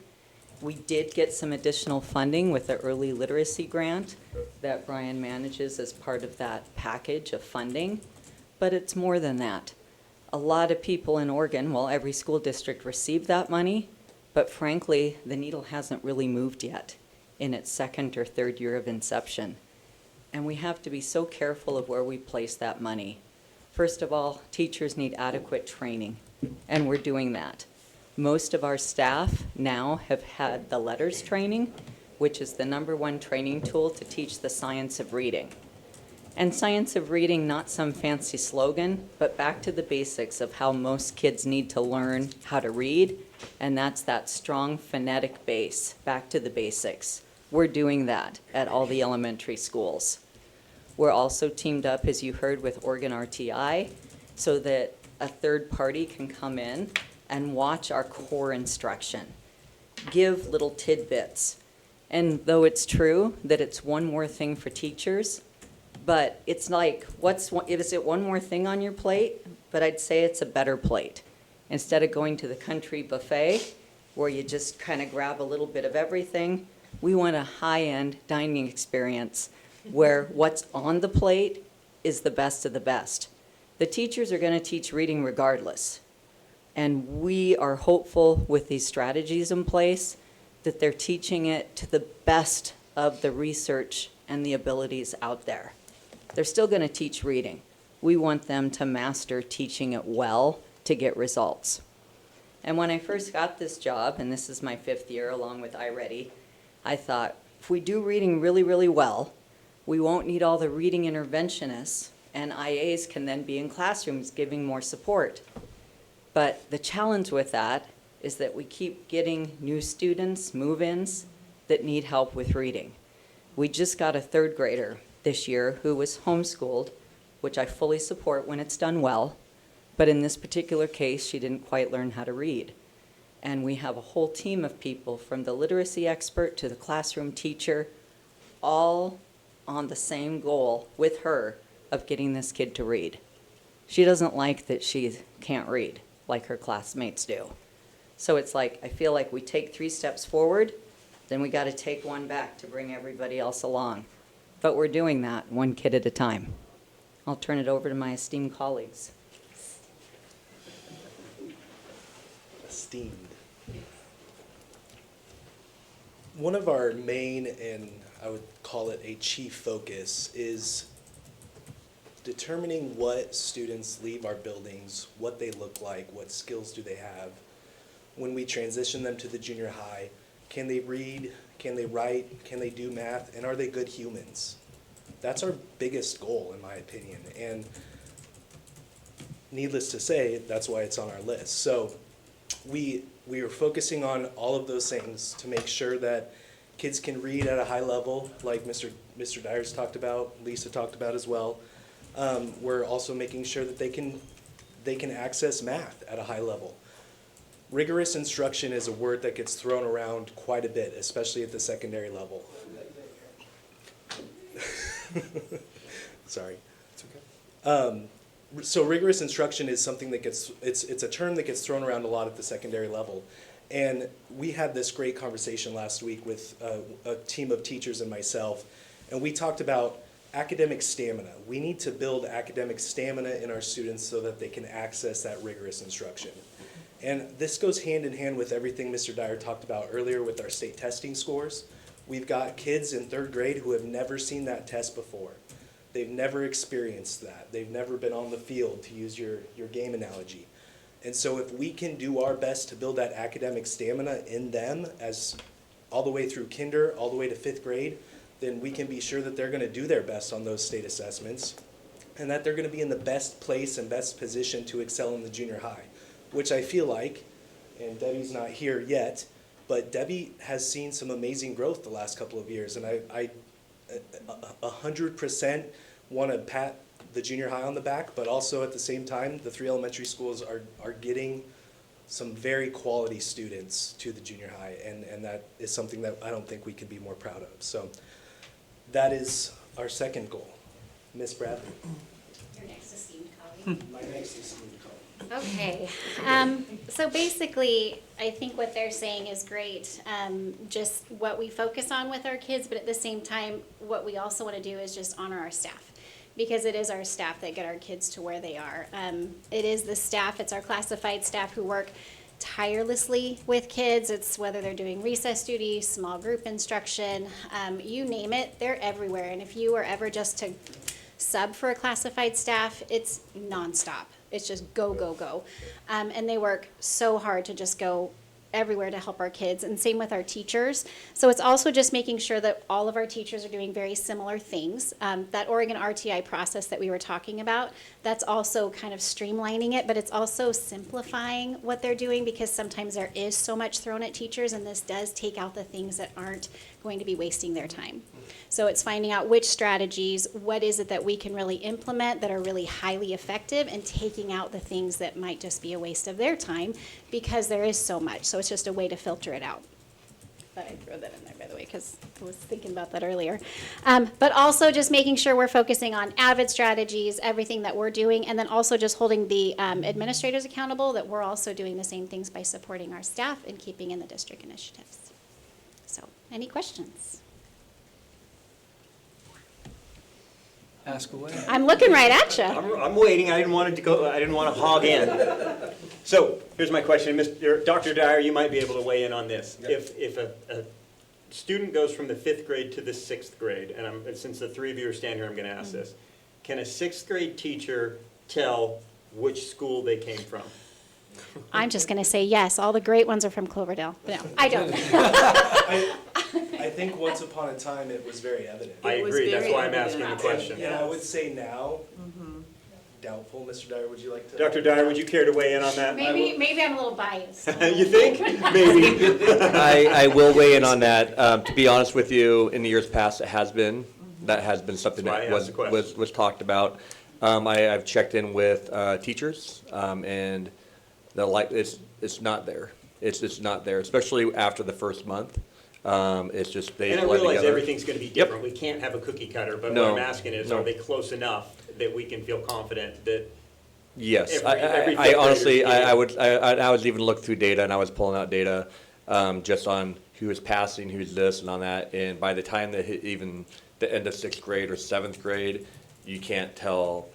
We did get some additional funding with the early literacy grant that Brian manages as part of that package of funding, but it's more than that. A lot of people in Oregon, well, every school district received that money, but frankly, the needle hasn't really moved yet in its 2nd or 3rd year of inception. And we have to be so careful of where we place that money. First of all, teachers need adequate training, and we're doing that. Most of our staff now have had the LETTERS training, which is the #1 training tool to teach the science of reading. And science of reading, not some fancy slogan, but back to the basics of how most kids need to learn how to read, and that's that strong phonetic base, back to the basics. We're doing that at all the elementary schools. We're also teamed up, as you heard, with Oregon RTI, so that a third party can come in and watch our core instruction, give little tidbits. And though it's true that it's one more thing for teachers, but it's like, is it one more thing on your plate? But I'd say it's a better plate. Instead of going to the country buffet, where you just kind of grab a little bit of everything, we want a high-end dining experience where what's on the plate is the best of the best. The teachers are going to teach reading regardless. And we are hopeful with these strategies in place that they're teaching it to the best of the research and the abilities out there. They're still going to teach reading. We want them to master teaching it well to get results. And when I first got this job, and this is my 5th year along with iReady, I thought, if we do reading really, really well, we won't need all the reading interventionists, and IAs can then be in classrooms giving more support. But the challenge with that is that we keep getting new students, move-ins, that need help with reading. We just got a 3rd grader this year who was homeschooled, which I fully support when it's done well, but in this particular case, she didn't quite learn how to read. And we have a whole team of people, from the literacy expert to the classroom teacher, all on the same goal with her of getting this kid to read. She doesn't like that she can't read like her classmates do. So it's like, I feel like we take 3 steps forward, then we got to take 1 back to bring everybody else along. But we're doing that 1 kid at a time. I'll turn it over to my esteemed colleagues. Esteemed. One of our main, and I would call it a chief focus, is determining what students leave our buildings, what they look like, what skills do they have. When we transition them to the junior high, can they read, can they write, can they do math, and are they good humans? That's our biggest goal, in my opinion, and needless to say, that's why it's on our list. So we are focusing on all of those things to make sure that kids can read at a high level, like Mr. Dyers talked about, Lisa talked about as well. We're also making sure that they can access math at a high level. Rigorous instruction is a word that gets thrown around quite a bit, especially at the secondary level. Sorry. It's okay. So rigorous instruction is something that it's a term that gets thrown around a lot at the secondary level. And we had this great conversation last week with a team of teachers and myself, and we talked about academic stamina. We need to build academic stamina in our students so that they can access that rigorous instruction. And this goes hand in hand with everything Mr. Dyer talked about earlier with our state testing scores. We've got kids in 3rd grade who have never seen that test before. They've never experienced that. They've never been on the field, to use your game analogy. And so if we can do our best to build that academic stamina in them as all the way through kinder, all the way to 5th grade, then we can be sure that they're going to do their best on those state assessments and that they're going to be in the best place and best position to excel in the junior high, which I feel like, and Debbie's not here yet, but Debbie has seen some amazing growth the last couple of years, and I 100% want to pat the junior high on the back, but also at the same time, the 3 elementary schools are getting some very quality students to the junior high, and that is something that I don't think we could be more proud of. So that is our second goal. Miss Bradley. Your next esteemed colleague. My next esteemed colleague. Okay, so basically, I think what they're saying is great. Just what we focus on with our kids, but at the same time, what we also want to do is just honor our staff. Because it is our staff that get our kids to where they are. It is the staff, it's our classified staff who work tirelessly with kids. It's whether they're doing recess duty, small group instruction, you name it, they're everywhere. And if you are ever just to sub for a classified staff, it's nonstop. It's just go, go, go. And they work so hard to just go everywhere to help our kids, and same with our teachers. So it's also just making sure that all of our teachers are doing very similar things. That Oregon RTI process that we were talking about, that's also kind of streamlining it, but it's also simplifying what they're doing, because sometimes there is so much thrown at teachers, and this does take out the things that aren't going to be wasting their time. So it's finding out which strategies, what is it that we can really implement that are really highly effective, and taking out the things that might just be a waste of their time, because there is so much. So it's just a way to filter it out. But I throw that in there, by the way, because I was thinking about that earlier. But also just making sure we're focusing on AVID strategies, everything that we're doing, and then also just holding the administrators accountable that we're also doing the same things by supporting our staff and keeping in the district initiatives. So, any questions? Ask away. I'm looking right at you. I'm waiting, I didn't want it to go, I didn't want to hog in. So, here's my question, Dr. Dyer, you might be able to weigh in on this. If a student goes from the 5th grade to the 6th grade, and since the three of you are standing here, I'm going to ask this. Can a 6th grade teacher tell which school they came from? I'm just going to say yes, all the great ones are from Cloverdale. No, I don't. I think once upon a time it was very evident. I It was agree, that's very why I'm asking the evident. question. And I would say now, doubtful. Mr. Dyer, would you like to? Dr. Dyer, would you care to weigh in on that? Maybe I'm a little biased. You think? Maybe. I will weigh in on that. To be honest with you, in the years past, that has been something That's why I that asked the question. was talked about. I've checked in with teachers, and it's not there. It's not there, especially after the first month. It's just they And I blend realize together. everything's going to be different. We can't have a cookie cutter, but what No, I'm asking is, no. are they close enough that we can feel confident that Yes, every I fifth honestly, grader's I was even looking through data, and I was pulling out data just on who is passing, who's this, and on that. And by the time they hit even the end of 6th grade or 7th grade, you can't tell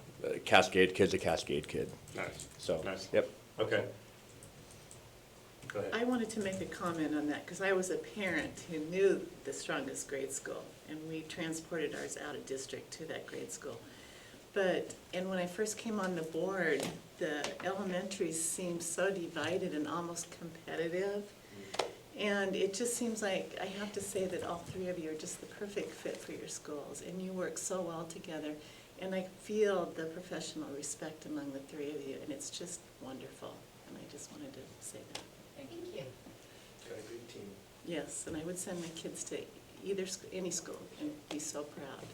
Cascade kid's a Cascade kid. Nice. So, Nice. yep. Okay. Go ahead. I wanted to make a comment on that, because I was a parent who knew the strongest grade school, and we transported ours out of district to that grade school. And when I first came on the board, the elementaries seemed so divided and almost competitive. And it just seems like, I have to say that all three of you are just the perfect fit for your schools, and you work so well together. And I feel the professional respect among the three of you, and it's just wonderful. And I just wanted to say that. Thank you. Got a good team. Yes, and I would send my kids to any school and be so proud.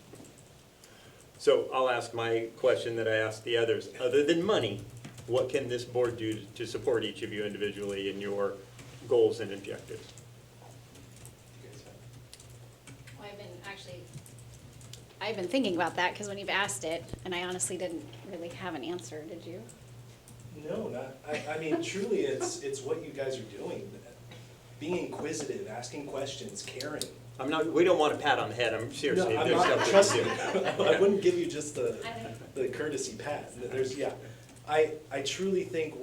So I'll ask my question that I asked the others. Other than money, what can this board do to support each of you individually in your goals and objectives? Well, I've been thinking about that, because when you've asked it, and I honestly didn't really have an answer, did you? No, not, I mean, truly, it's what you guys are doing. Being inquisitive, asking questions, caring. We don't want a pat on the head, I'm seriously, No, I'm there's not, stuff trust we me. can do. I wouldn't give you just the courtesy pat. I truly think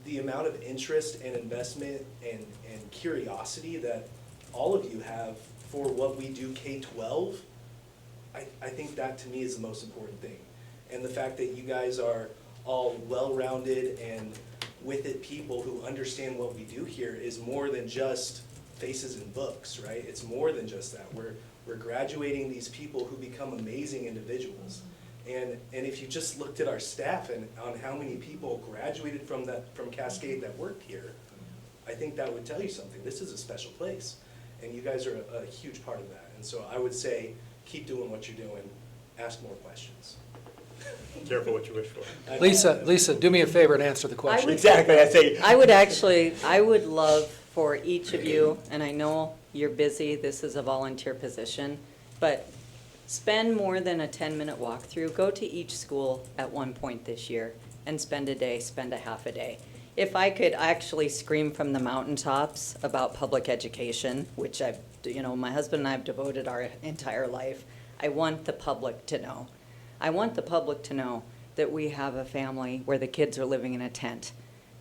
the amount of interest and investment and curiosity that all of you have for what we do K-12, I think that to me is the most important thing. And the fact that you guys are all well-rounded and with it people who understand what we do here is more than just faces in books, right? It's more than just that. We're graduating these people who become amazing individuals. And if you just looked at our staff and on how many people graduated from Cascade that worked here, I think that would tell you something. This is a special place, and you guys are a huge part of that. And so I would say, keep doing what you're doing, ask more questions. Careful what you wish for. Lisa, do me a favor and answer the question. Exactly, I say. I would love for each of you, and I know you're busy, this is a volunteer position, but spend more than a 10-minute walkthrough. Go to each school at one point this year and spend a half a day. If I could actually scream from the mountaintops about public education, which my husband and I have devoted our entire life, I want the public to know. I want the public to know that we have a family where the kids are living in a tent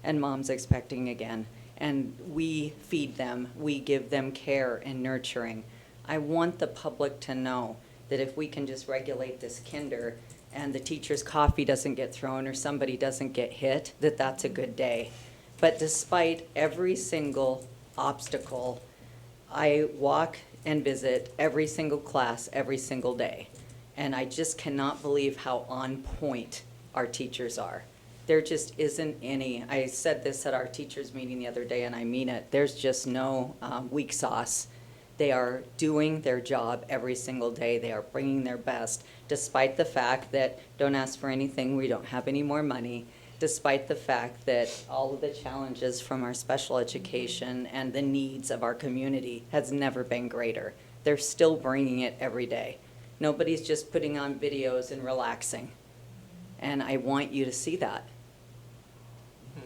and mom's expecting again, and we feed them, we give them care and nurturing. I want the public to know that if we can just regulate this kinder and the teacher's coffee doesn't get thrown or somebody doesn't get hit, that that's a good day. But despite every single obstacle, I walk and visit every single class every single day. And I just cannot believe how on point our teachers are. There just isn't any, I said this at our teachers meeting the other day and I mean it, there's just no weak sauce. They are doing their job every single day. They are bringing their best, despite the fact that, don't ask for anything, we don't have any more money, despite the fact that all of the challenges from our special education and the needs of our community has never been greater. They're still bringing it every day. Nobody's just putting on videos and relaxing. And I want you to see that.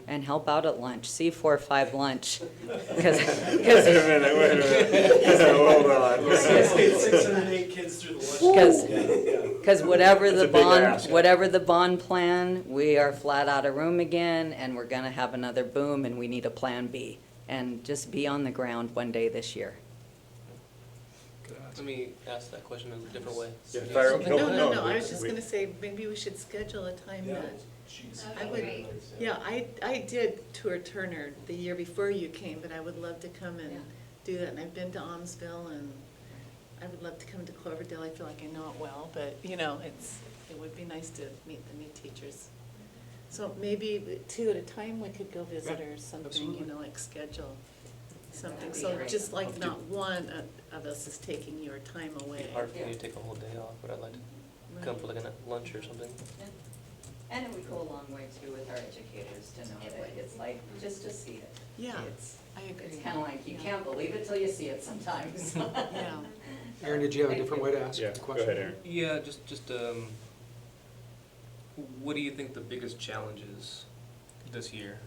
And help out at lunch. See 4 or 5 lunch. Because Wait a minute. Hold on. 6 or 8 kids through the lunch. Because whatever the It's a big bond, ask. whatever the bond plan, we are flat out of room again, and we're gonna have another boom, and we need a plan B. And just be on the ground one day this year. Let me ask that question in a different way. Yeah, fire- No, I was just gonna say, maybe we should schedule a time that, I would, yeah, I did tour Turner the year before you came, but I would love to come and do that, and I've been to Almsville, and I would love to come to Cloverdale, I feel like I know it well, but, it would be nice to meet the new teachers. So maybe 2 at a time, we could go visit or something, like schedule something, so just like not one of us is taking your time away. Hard for me to take a whole day off, but I'd like to come for like a lunch or something. And it would go a long way too with our educators to know that it's like, just to see it. Yeah, It's I agree. kind of like, you can't believe it till you see it sometimes. Yeah. Aaron, did you have a different way to ask Yeah, the go question? ahead, Aaron. Yeah, just what do you think the biggest challenge is this year?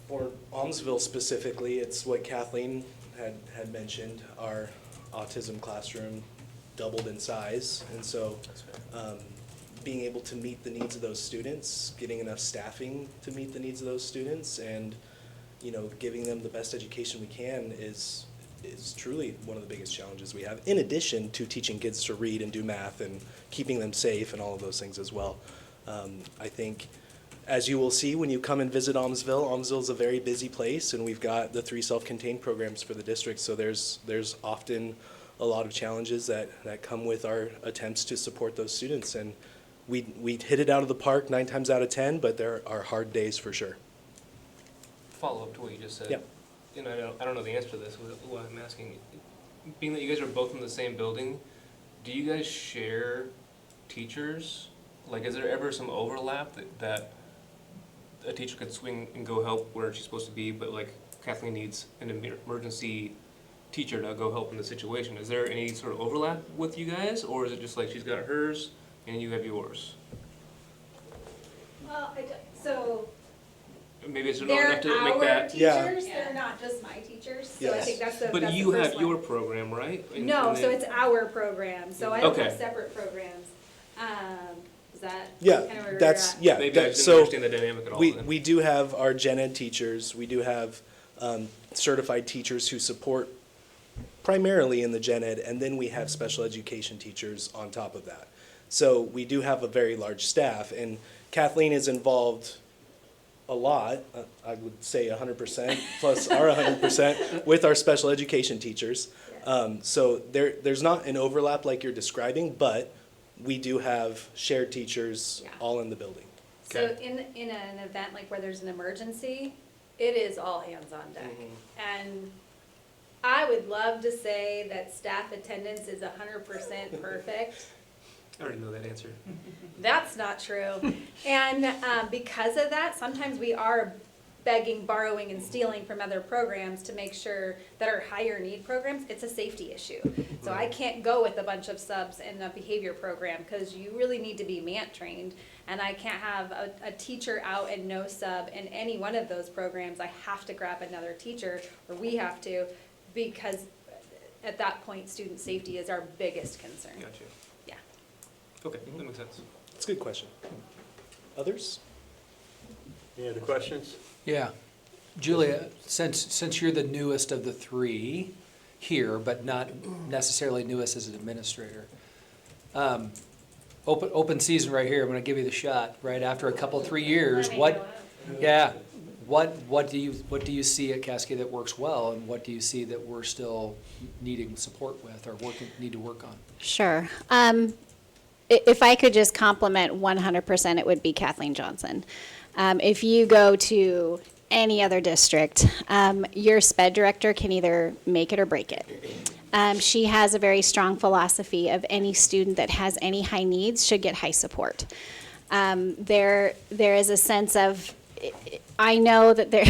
For Almsville specifically, it's what Kathleen had mentioned. Our autism classroom doubled in size, and so being able to meet the needs of those students, getting enough staffing to meet the needs of those students, and giving them the best education we can is truly one of the biggest challenges we have, in addition to teaching kids to read and do math and keeping them safe and all of those things as well. I think, as you will see when you come and visit Almsville is a very busy place, and we've got the 3 self-contained programs for the district, so there's often a lot of challenges that come with our attempts to support those students, and we hit it out of the park 9 times out of 10, but there are hard days for sure. Follow up to what you just said. Yep. I don't know the answer to this, what I'm asking. Being that you guys are both in the same building, do you guys share teachers? Like, is there ever some overlap that a teacher could swing and go help where she's supposed to be, but like Kathleen needs an emergency teacher to go help in the situation? Is there any sort of overlap with you guys, or is it just like she's got hers and you have yours? Well, so Maybe it's not they're enough to make our that. Yeah. teachers, they're not just my teachers, so I Yes. think that's the But you first have one. your program, right? No, And so then- it's our program, so I don't have Okay. separate programs. Is that Yeah, kind of where we're that's, at? yeah. Maybe I that- just so didn't understand the dynamic at all. then. we do have our gen ed teachers, we do have certified teachers who support primarily in the gen ed, and then we have special education teachers on top of that. So we do have a very large staff, and Kathleen is involved a lot, I would say 100% plus our 100% with our special education teachers. So there's not an overlap like you're describing, but we do have shared teachers Yeah. all in the building. So Okay. in an event like where there's an emergency, it is all hands on deck. And I would love to say that staff attendance is 100% perfect, I already know that answer. That's not true. And because of that, sometimes we are begging, borrowing, and stealing from other programs to make sure that our higher need programs, it's a safety issue. So I can't go with a bunch of subs in a behavior program because you really need to be MANT trained. And I can't have a teacher out and no sub in any one of those programs. I have to grab another teacher, or we have to, because at that point, student safety is our biggest concern. Gotcha. Yeah. Okay, that makes sense. That's a good question. Others? Any other questions? Yeah. Julia, since you're the newest of the three here, but not necessarily newest as an administrator, open season right here, I'm gonna give you the shot, right after a couple, 3 years, what do you see at Cascade that works well, and what do you see that we're still needing support with, or need to work on? Sure. If I could just compliment 100%, it would be Kathleen Johnson. If you go to any other district, your SPED director can either make it or break it. She has a very strong philosophy of any student that has any high needs should get high support. There is a sense of, I know that there,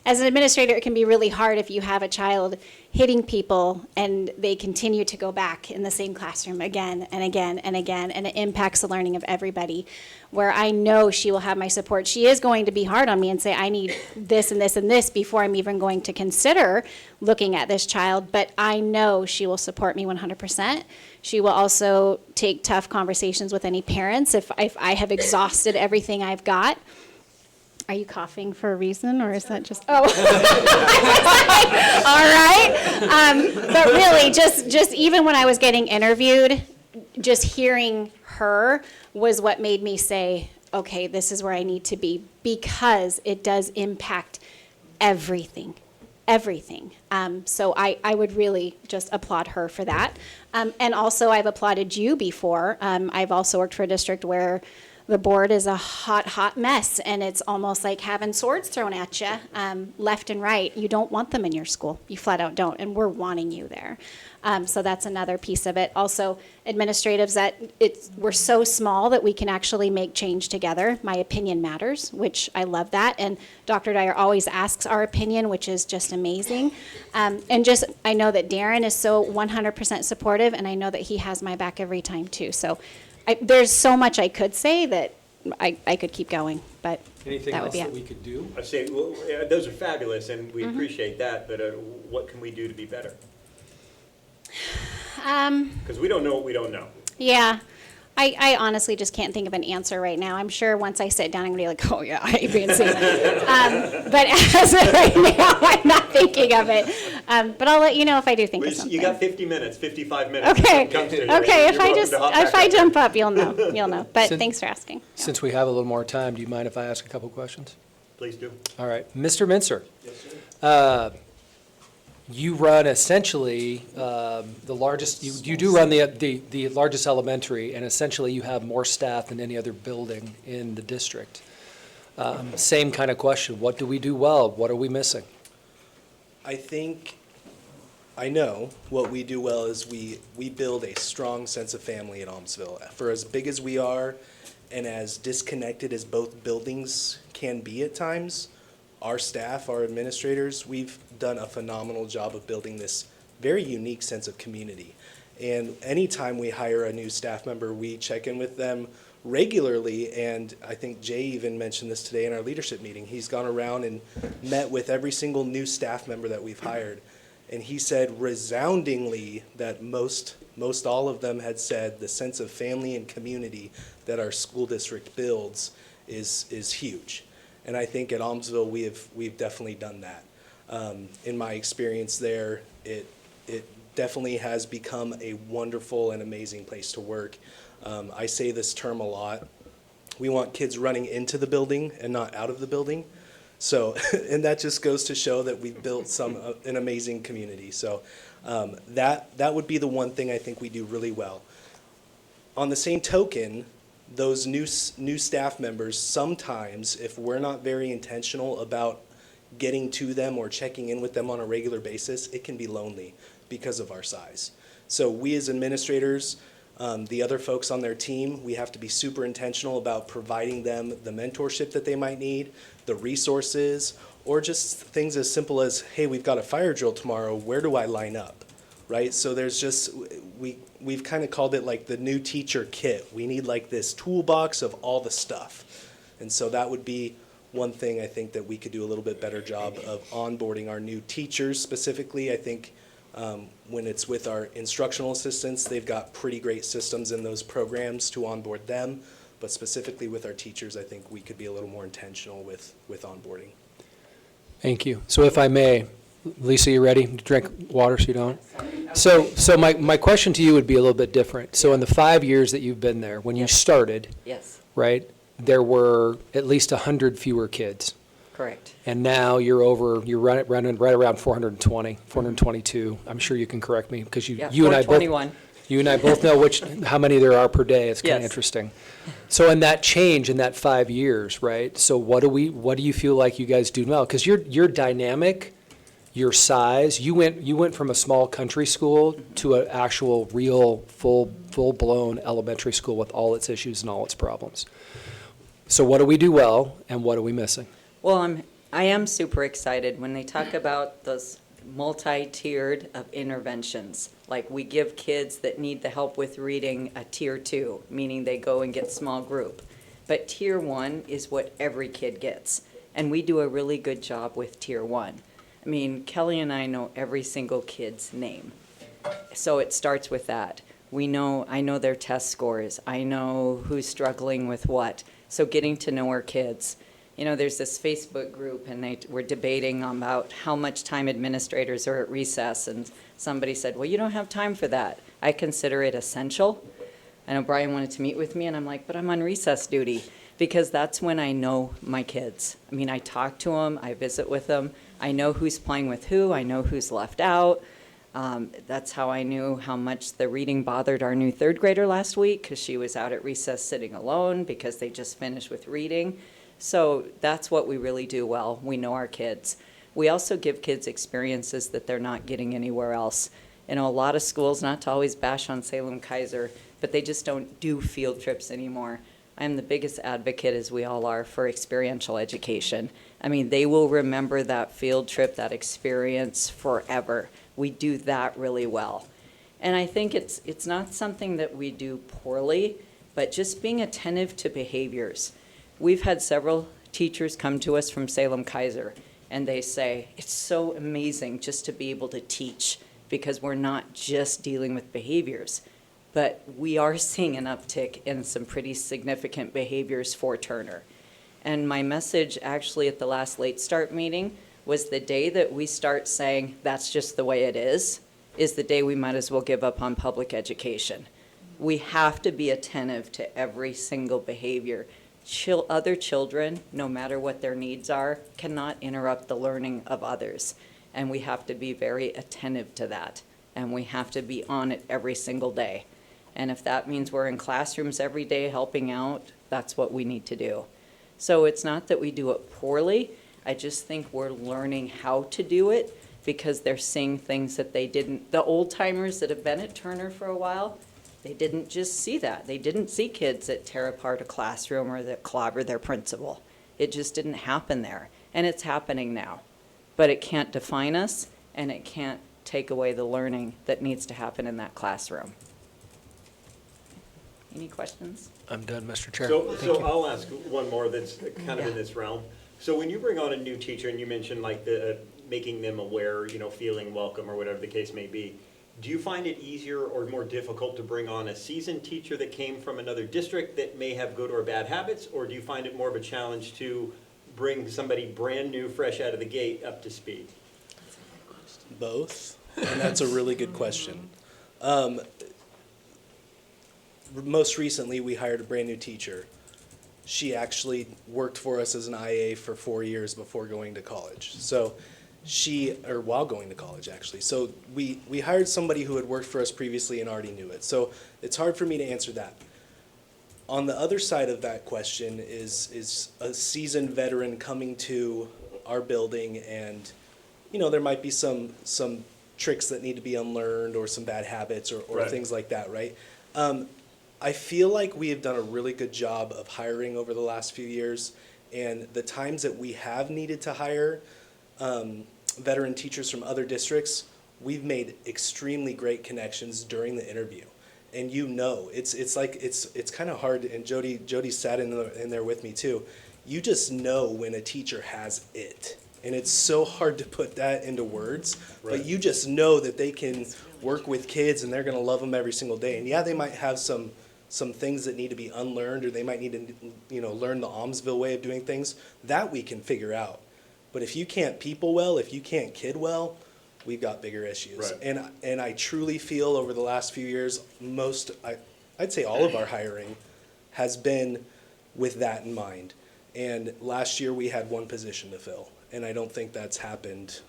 as an administrator, it can be really hard if you have a child hitting people and they continue to go back in the same classroom again and again and again, and it impacts the learning of everybody. Where I know she will have my support. She is going to be hard on me and say, I need this and this and this before I'm even going to consider looking at this child, but I know she will support me 100%. She will also take tough conversations with any parents if I have exhausted everything I've got. Are you coughing for a reason, or is that just, oh. All right. But really, just even when I was getting interviewed, just hearing her was what made me say, okay, this is where I need to be, because it does impact everything. So I would really just applaud her for that. And also, I've applauded you before. I've also worked for a district where the board is a hot mess, and it's almost like having swords thrown at you, left and right. You don't want them in your school. You flat out don't, and we're wanting you there. So that's another piece of it. Also, administratives, we're so small that we can actually make change together. My opinion matters, which I love that. And Dr. Dyer always asks our opinion, which is just amazing. And just, I know that Darren is so 100% supportive, and I know that he has my back every time too. So there's so much I could say that I could keep going, but Anything that would else be that it. we could do? I say, well, those are fabulous, and we appreciate that, but what can we do to be better? Because we don't know what we don't know. Yeah. I honestly just can't think of an answer right now. I'm sure once I sit down, I'm going to be like, oh, yeah, A, B, and C. But as of right now, I'm not thinking of it. But I'll let you know if I do think of something. You got 50 minutes, 55 minutes. Okay. when it comes to it. Okay, You're welcome to hop back if I up. jump up, you'll know. You'll know. But Sin- thanks for asking. Since we have a little more time, do you mind if I ask a couple questions? Please do. All right, Mr. Mincer. Yes, sir. You run essentially the largest, you do run the largest elementary, and essentially you have more staff than any other building in the district. Same kind of question, what do we do well? What are we missing? I know what we do well is we build a strong sense of family at Almsville. For as big as we are and as disconnected as both buildings can be at times, our staff, our administrators, we've done a phenomenal job of building this very unique sense of community. And anytime we hire a new staff member, we check in with them regularly, and I think Jay even mentioned this today in our leadership meeting. He's gone around and met with every single new staff member that we've hired, and he said resoundingly that most all of them had said the sense of family and community that our school district builds is huge. And I think at Almsville, we've definitely done that. In my experience there, it definitely has become a wonderful and amazing place to work. I say this term a lot. We want kids running into the building and not out of the building. So, and that just goes to show that we've built an amazing community. So that would be the one thing I think we do really well. On the same token, those new staff members, sometimes, if we're not very intentional about getting to them or checking in with them on a regular basis, it can be lonely because of our size. So we as administrators, The other folks on their team, we have to be super intentional about providing them the mentorship that they might need, the resources, or just things as simple as, hey, we've got a fire drill tomorrow, where do I line up, right? So there's just, we've kind of called it like the new teacher kit. We need like this toolbox of all the stuff. And so that would be one thing I think that we could do a little bit better job of onboarding our new teachers specifically. I think when it's with our instructional assistants, they've got pretty great systems in those programs to onboard them. But specifically with our teachers, I think we could be a little more intentional with onboarding. Thank you. So if I may, Lisa, you ready to drink water so you don't? So my question to you would be a little bit different. So in the 5 years that you've been there, when you started, Yes, right, there were at least 100 fewer kids. correct. And now you're running right around 420, 422. I'm sure you can correct me because Yeah, you and I both 421. you and I both know how many there are per day. It's kind of Yes. interesting. So in that change in that 5 years, right? So what do you feel like you guys do well? Because you're dynamic, your size. You went from a small country school to an actual real full blown elementary school with all its issues and all its problems. So what do we do well, and what are we missing? Well, I am super excited when they talk about those multi-tiered of interventions. Like we give kids that need the help with reading a tier 2, meaning they go and get small group. But tier 1 is what every kid gets. And we do a really good job with tier 1. I mean, Kelly and I know every single kid's name. So it starts with that. I know their test scores. I know who's struggling with what. So getting to know our kids. You know, there's this Facebook group, and they were debating about how much time administrators are at recess, and somebody said, well, you don't have time for that. I consider it essential. I know Brian wanted to meet with me, and I'm like, but I'm on recess duty, because that's when I know my kids. I mean, I talk to them, I visit with them, I know who's playing with who, I know who's left out. That's how I knew how much the reading bothered our new 3rd grader last week, because she was out at recess sitting alone because they just finished with reading. So that's what we really do well. We know our kids. We also give kids experiences that they're not getting anywhere else. You know, a lot of schools, not to always bash on Salem Kaiser, but they just don't do field trips anymore. I'm the biggest advocate, as we all are, for experiential education. I mean, they will remember that field trip, that experience forever. We do that really well. And I think it's not something that we do poorly, but just being attentive to behaviors. We've had several teachers come to us from Salem Kaiser, and they say, it's so amazing just to be able to teach, because we're not just dealing with behaviors, but we are seeing an uptick in some pretty significant behaviors for Turner. And my message actually at the last late start meeting was the day that we start saying that's just the way it is the day we might as well give up on public education. We have to be attentive to every single behavior. Other children, no matter what their needs are, cannot interrupt the learning of others. And we have to be very attentive to that. And we have to be on it every single day. And if that means we're in classrooms every day helping out, that's what we need to do. So it's not that we do it poorly. I just think we're learning how to do it because they're seeing things that they didn't. The old timers that have been at Turner for a while, they didn't just see that. They didn't see kids that tear apart a classroom or that clobber their principal. It just didn't happen there. And it's happening now. But it can't define us, and it can't take away the learning that needs to happen in that classroom. Any questions? I'm done, Mr. Chair. So I'll ask one more that's kind of in this realm. So when you bring on a new teacher, and you mentioned like the making them aware, feeling welcome or whatever the case may be, do you find it easier or more difficult to bring on a seasoned teacher that came from another district that may have good or bad habits, or do you find it more of a challenge to bring somebody brand new, fresh out of the gate up to speed? Both, and that's a really good question. Most recently, we hired a brand new teacher. She actually worked for us as an IA for 4 years before going to college. While going to college, actually. So we hired somebody who had worked for us previously and already knew it. So it's hard for me to answer that. On the other side of that question is a seasoned veteran coming to our building, and there might be some tricks that need to be unlearned or some bad habits or Right. things like that, right? I feel like we have done a really good job of hiring over the last few years, and the times that we have needed to hire veteran teachers from other districts, we've made extremely great connections during the interview. And it's kind of hard, and Jody sat in there with me too. You just know when a teacher has it. And it's so hard to put that into words, but you just know that they can work with kids and they're gonna love them every single day. And yeah, they might have some things that need to be unlearned, or they might need to, learn the Almsville way of doing things. That we can figure out. But if you can't people well, if you can't kid well, we've got bigger issues. Right. And I truly feel over the last few years, I'd say all of our hiring has been with that in mind. And last year we had one position to fill, and I don't think that's happened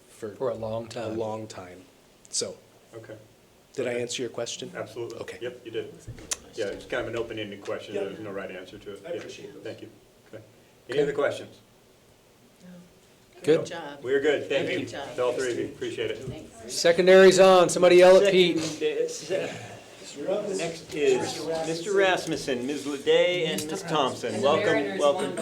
For a long a time. long time. So, Okay. did I Okay. answer your question? Absolutely. Okay. Yep, you did. Yeah, it's kind of an open-ended question. Yeah. There's no right answer to it. I Yeah. appreciate it. Thank you. Okay. Any other questions? Good. Good job. We're good. Thank you. Good job. To all three of you. Appreciate it. Secondary's on. Somebody yell at Pete. Next is Mr. Rasmussen, Ms. Leday, and Ms. Thompson. Welcome, welcome.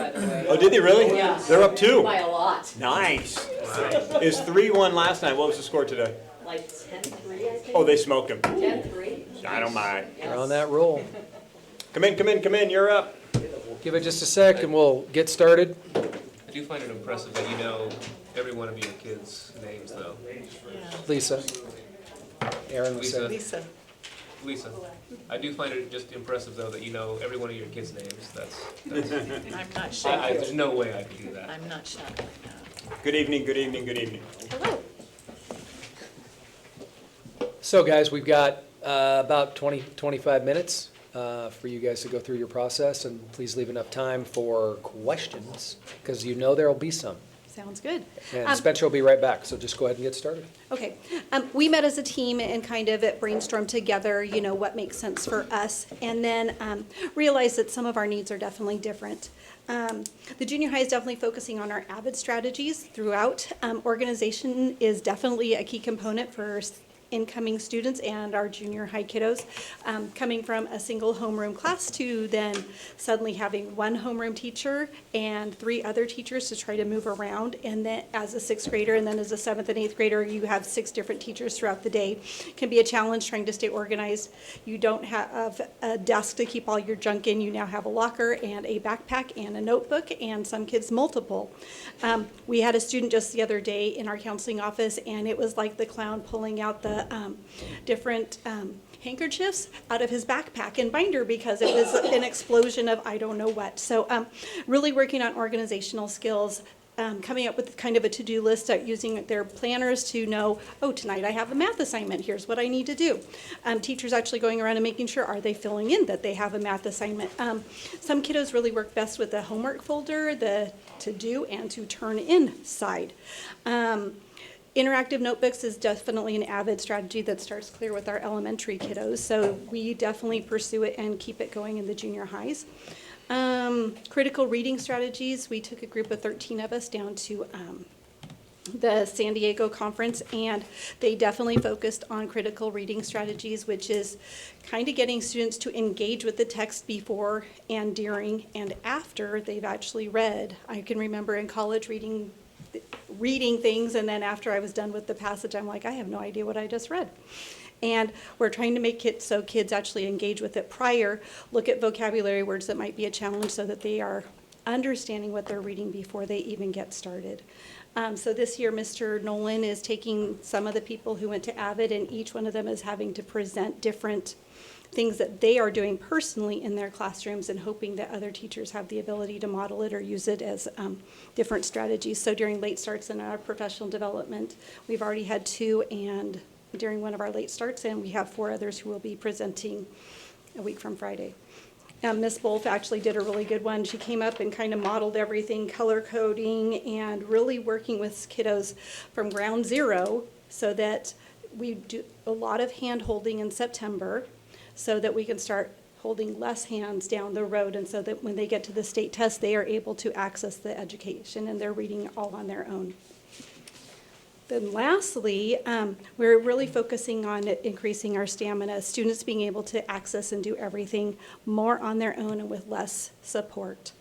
Oh, did they really? Yeah. They're up two. By a lot, Nice. It was 3-1 last night. What was the score today? like 10-3, I think. Oh, they smoked them. 10-3. I don't mind. They're on that roll. Come in, come in, come in. You're up. Give it just a sec and we'll get started. I do find it impressive that you know every one of your kids' names, though. Lisa. Aaron was Lisa. saying. Lisa, I do find it just impressive, though, that you know every one of your kids' names. That's I'm not shocked. there's no way I could do that. I'm not shocked right now. Good evening, good evening, good evening. Hello. So guys, we've got about 25 minutes for you guys to go through your process, and please leave enough time for questions, because you know there'll be some. Sounds good. And Spencer will be right back, so just go ahead and get started. Okay, we met as a team and kind of brainstormed together, what makes sense for us, and then realized that some of our needs are definitely different. The junior high is definitely focusing on our AVID strategies throughout. Organization is definitely a key component for incoming students and our junior high kiddos, coming from a single homeroom class to then suddenly having one homeroom teacher and 3 other teachers to try to move around. And then as a 6th grader and then as a 7th and 8th grader, you have 6 different teachers throughout the day. Can be a challenge trying to stay organized. You don't have a desk to keep all your junk in. You now have a locker and a backpack and a notebook, and some kids multiple. We had a student just the other day in our counseling office, and it was like the clown pulling out the different handkerchiefs out of his backpack and binder, because it was an explosion of I don't know what. So really working on organizational skills, coming up with kind of a to-do list, using their planners to know, oh, tonight I have a math assignment, here's what I need to do. Teachers actually going around and making sure, are they filling in that they have a math assignment? Some kiddos really work best with the homework folder, the to-do and to turn in side. Interactive notebooks is definitely an AVID strategy that starts clear with our elementary kiddos, so we definitely pursue it and keep it going in the junior highs. Critical reading strategies, we took a group of 13 of us down to the San Diego conference, and they definitely focused on critical reading strategies, which is kind of getting students to engage with the text before and during and after they've actually read. I can remember in college reading things, and then after I was done with the passage, I'm like, I have no idea what I just read. And we're trying to make it so kids actually engage with it prior, look at vocabulary words that might be a challenge so that they are understanding what they're reading before they even get started. So this year, Mr. Nolan is taking some of the people who went to AVID, and each one of them is having to present different things that they are doing personally in their classrooms, and hoping that other teachers have the ability to model it or use it as different strategies. So during late starts in our professional development, we've already had 2, and during one of our late starts, and we have 4 others who will be presenting a week from Friday. Ms. Wolf actually did a really good one. She came up and kind of modeled everything, color coding, and really working with kiddos from ground zero, so that we do a lot of hand holding in September, so that we can start holding less hands down the road, and so that when they get to the state test, they are able to access the education and they're reading all on their own. Then lastly, we're really focusing on increasing our stamina, students being able to access and do everything more on their own and with less support.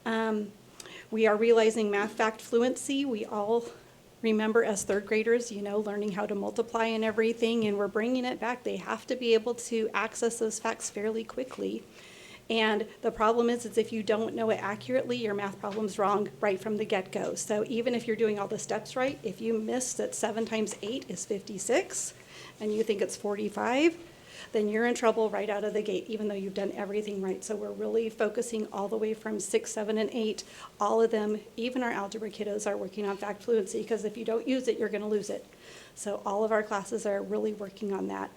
We are realizing math fact fluency. We all remember as third graders, learning how to multiply and everything, and we're bringing it back. They have to be able to access those facts fairly quickly. And the problem is if you don't know it accurately, your math problem's wrong right from the get-go. So even if you're doing all the steps right, if you miss that 7 times 8 is 56, and you think it's 45, then you're in trouble right out of the gate, even though you've done everything right. So we're really focusing all the way from 6, 7, and 8. All of them, even our algebra kiddos, are working on fact fluency, because if you don't use it, you're going to lose it. So all of our classes are really working on that.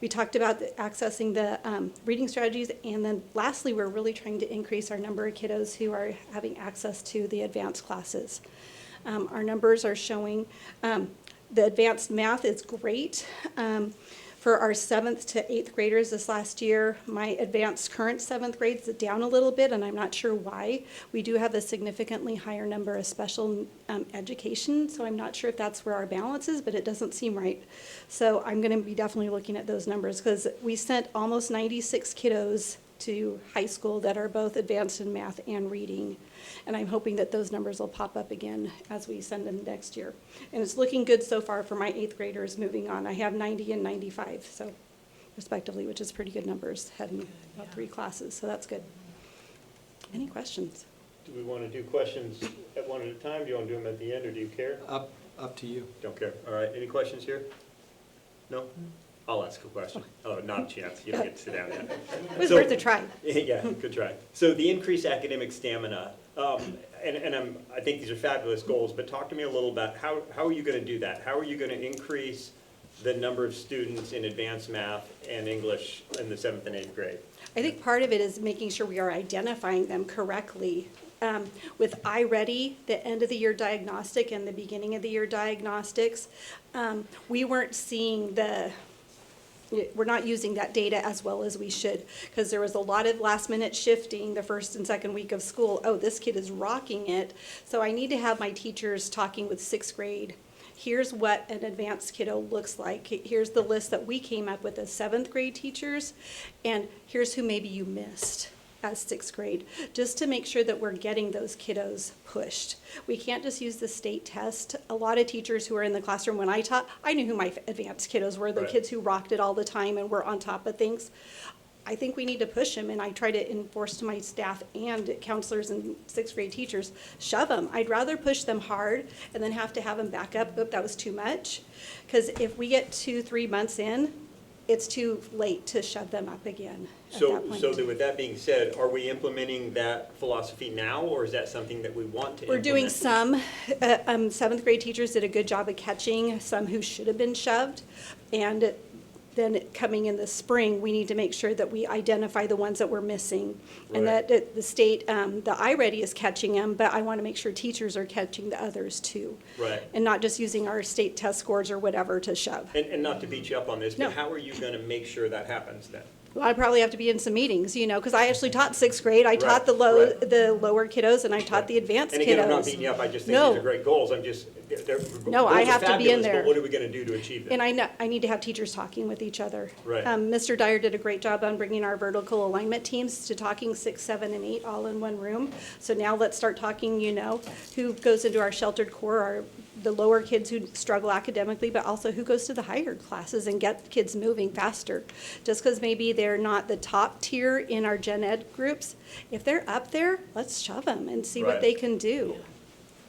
We talked about accessing the reading strategies, and then lastly, we're really trying to increase our number of kiddos who are having access to the advanced classes. Our numbers are showing the advanced math is great. For our 7th to 8th graders this last year, my advanced current 7th grades is down a little bit, and I'm not sure why. We do have a significantly higher number of special education, so I'm not sure if that's where our balance is, but it doesn't seem right. So I'm going to be definitely looking at those numbers, because we sent almost 96 kiddos to high school that are both advanced in math and reading. And I'm hoping that those numbers will pop up again as we send them next year. And it's looking good so far for my 8th graders moving on. I have 90 and 95, so respectively, which is pretty good numbers, heading about 3 classes, so that's good. Any questions? Do we want to do questions at one at a time? Do you want to do them at the end, or do you care? Up to you. Don't care. All right. Any questions here? No? I'll ask a question. Oh, not a chance. You don't get to sit down yet. It was worth a try. Yeah, good try. So the increased academic stamina, I think these are fabulous goals, but talk to me a little about how are you going to do that? How are you going to increase the number of students in advanced math and English in the 7th and 8th grade? I think part of it is making sure we are identifying them correctly. With iReady, the end of the year diagnostic and the beginning of the year diagnostics, we weren't seeing we're not using that data as well as we should, because there was a lot of last minute shifting the first and second week of school. Oh, this kid is rocking it. So I need to have my teachers talking with 6th grade. Here's what an advanced kiddo looks like. Here's the list that we came up with as 7th grade teachers, and here's who maybe you missed as 6th grade, just to make sure that we're getting those kiddos pushed. We can't just use the state test. A lot of teachers who are in the classroom, when I taught, I knew who my advanced kiddos were, the Right. kids who rocked it all the time and were on top of things. I think we need to push them, and I try to enforce to my staff and counselors and 6th grade teachers, shove them. I'd rather push them hard and then have to have them back up, that was too much. Because if we get 2-3 months in, it's too late to shove them up again at that point. So with that being said, are we implementing that philosophy now, or is that something that we want to implement? We're doing some. 7th grade teachers did a good job of catching some who should have been shoved. And then coming in the spring, we need to make sure that we identify the ones that we're missing. And Right. that the state, the iReady is catching them, but I want to make sure teachers are catching the others too. Right. And not just using our state test scores or whatever to shove. And not to beat you up on this, No. but how are you going to make sure that happens then? Well, I'd probably have to be in some meetings, because I actually taught 6th grade. I taught Right, right. the lower kiddos, and I taught the advanced kiddos. And again, I'm not beating you up, I just think No. these are great goals, I'm just, No, I have to be in But there. what are we gonna do to achieve And them? I need to have teachers talking with each other. Right. Mr. Dyer did a great job on bringing our vertical alignment teams to talking 6, 7, and 8 all in one room. So now let's start talking, who goes into our sheltered core, the lower kids who struggle academically, but also who goes to the higher classes and get kids moving faster. Just because maybe they're not the top tier in our gen ed groups, if they're up there, let's shove them and see what Right. they can do.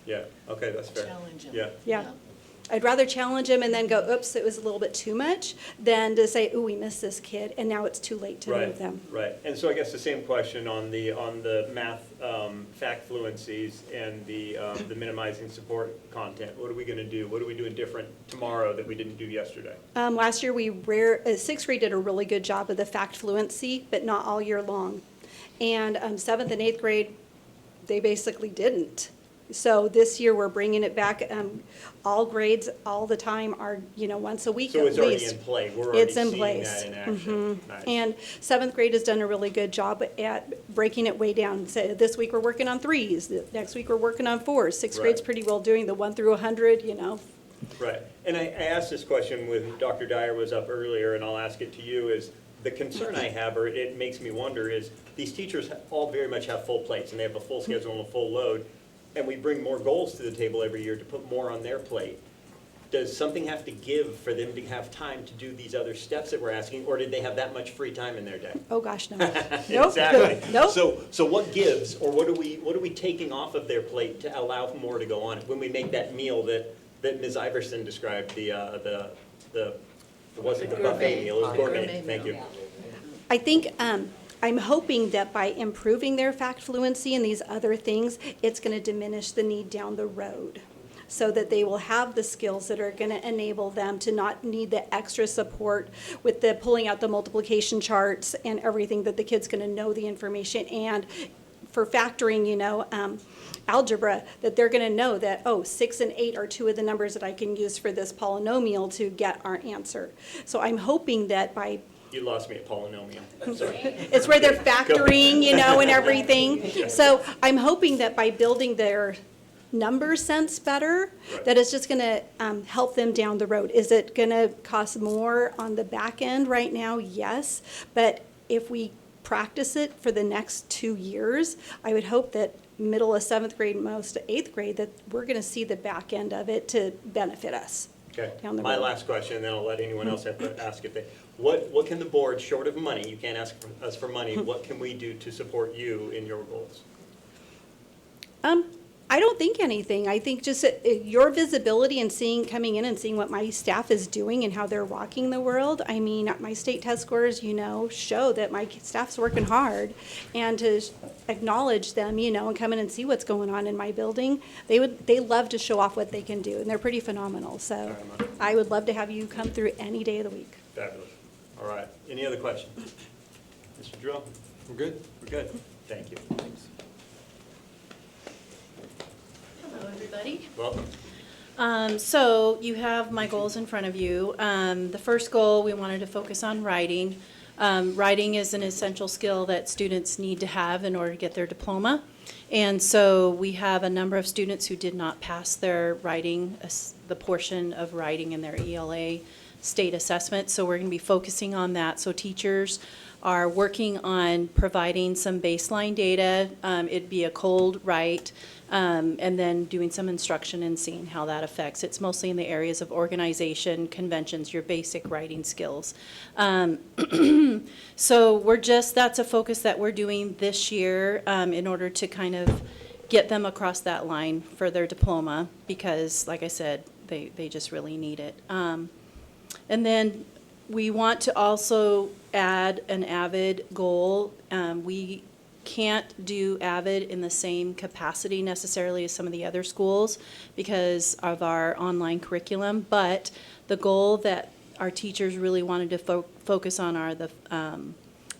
Yeah, okay, that's fair. Challenge them. Yeah. Yeah. I'd rather challenge them and then go, oops, it was a little bit too much, than to say, ooh, we missed this kid, and now it's too late to move them. Right, and so I guess the same question on the math fact fluencies and the minimizing support content. What are we gonna do? What are we doing different tomorrow that we didn't do yesterday? Last year, 6th grade did a really good job of the fact fluency, but not all year long. And 7th and 8th grade, they basically didn't. So this year, we're bringing it back. All grades, all the time are, once a week at So least. it's already in play, we're already It's in seeing place. that in action. Nice. And 7th grade has done a really good job at breaking it way down. So this week, we're working on 3s. Next week, we're working on 4s. 6th grade's Right. pretty well doing the 1 through 100, Right, and I asked this question when Dr. Dyer was up earlier, and I'll ask it to you, is the concern I have, or it makes me wonder, is these teachers all very much have full plates, and they have a full schedule and a full load, and we bring more goals to the table every year to put more on their plate. Does something have to give for them to have time to do these other steps that we're asking, or did they have that much free time in their day? Oh, gosh, no. Nope. Exactly. Nope. So what gives, or what are we taking off of their plate to allow more to go on when we make that meal that Ms. Iverson described, was it the buffet meal? It was gourmet, thank you. I think, I'm hoping that by improving their fact fluency and these other things, it's going to diminish the need down the road, so that they will have the skills that are going to enable them to not need the extra support with the pulling out the multiplication charts and everything, that the kid's going to know the information. And for factoring, algebra, that they're going to know that, 6 and 8 are two of the numbers that I can use for this polynomial to get our answer. So I'm hoping that by You lost me at polynomial, sorry. it's where they're factoring, and everything. So I'm hoping that by building their number sense better, that it's just going to help them down the road. Is it going to cost more on the back end right now? Yes. But if we practice it for the next 2 years, I would hope that middle of 7th grade, most to 8th grade, that we're going to see the back end of it to benefit us. Okay, Down the my road. last question, and then I'll let anyone else have to ask if they, what can the board, short of money, you can't ask us for money, what can we do to support you in your goals? I don't think anything. I think just your visibility and coming in and seeing what my staff is doing and how they're rocking the world. I mean, my state test scores, show that my staff's working hard, and to acknowledge them, and come in and see what's going on in my building. They love to show off what they can do, and they're pretty phenomenal. So I would love to have you come through any day of the week. Fabulous. All right, any other questions? Mr. Drill? We're good. We're good, thank you. Hello, everybody. Welcome. So you have my goals in front of you. The first goal, we wanted to focus on writing. Writing is an essential skill that students need to have in order to get their diploma. And so we have a number of students who did not pass their writing, the portion of writing in their ELA state assessment. So we're going to be focusing on that. So teachers are working on providing some baseline data. It'd be a cold write, and then doing some instruction and seeing how that affects. It's mostly in the areas of organization, conventions, your basic writing skills. So that's a focus that we're doing this year in order to kind of get them across that line for their diploma, because, like I said, they just really need it. And then we want to also add an AVID goal. We can't do AVID in the same capacity necessarily as some of the other schools because of our online curriculum, but the goal that our teachers really wanted to focus on are the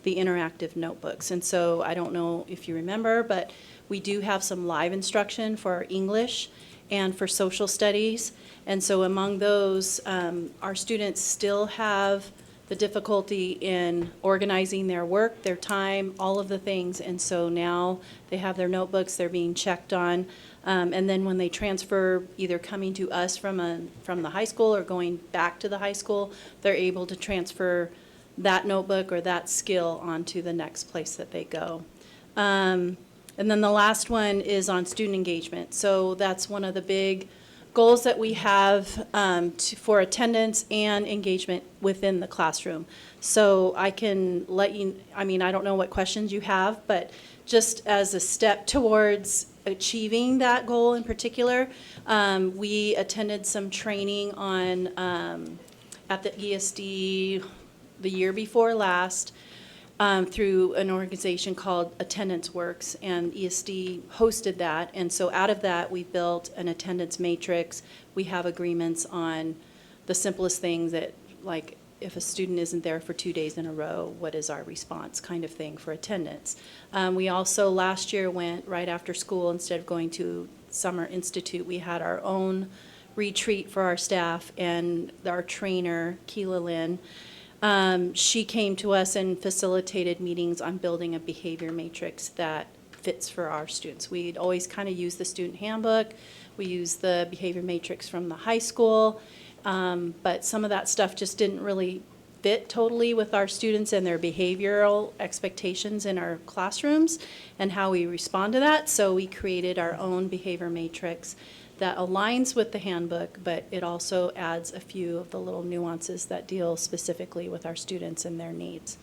interactive notebooks. And so I don't know if you remember, but we do have some live instruction for our English and for social studies. And so among those, our students still have the difficulty in organizing their work, their time, all of the things. And so now they have their notebooks, they're being checked on. And then when they transfer, either coming to us from the high school or going back to the high school, they're able to transfer that notebook or that skill onto the next place that they go. And then the last one is on student engagement. So that's one of the big goals that we have for attendance and engagement within the classroom. So I can let you, I don't know what questions you have, but just as a step towards achieving that goal in particular, we attended some training on at the ESD the year before last, through an organization called Attendance Works, and ESD hosted that. And so out of that, we built an attendance matrix. We have agreements on the simplest things that, like, if a student isn't there for 2 days in a row, what is our response kind of thing for attendance. We also last year went right after school, instead of going to Summer Institute, we had our own retreat for our staff, and our trainer, Keela Lynn, she came to us and facilitated meetings on building a behavior matrix that fits for our students. We'd always kind of use the student handbook. We used the behavior matrix from the high school, but some of that stuff just didn't really fit totally with our students and their behavioral expectations in our classrooms and how we respond to that. So we created our own behavior matrix that aligns with the handbook, but it also adds a few of the little nuances that deal specifically with our students and their needs.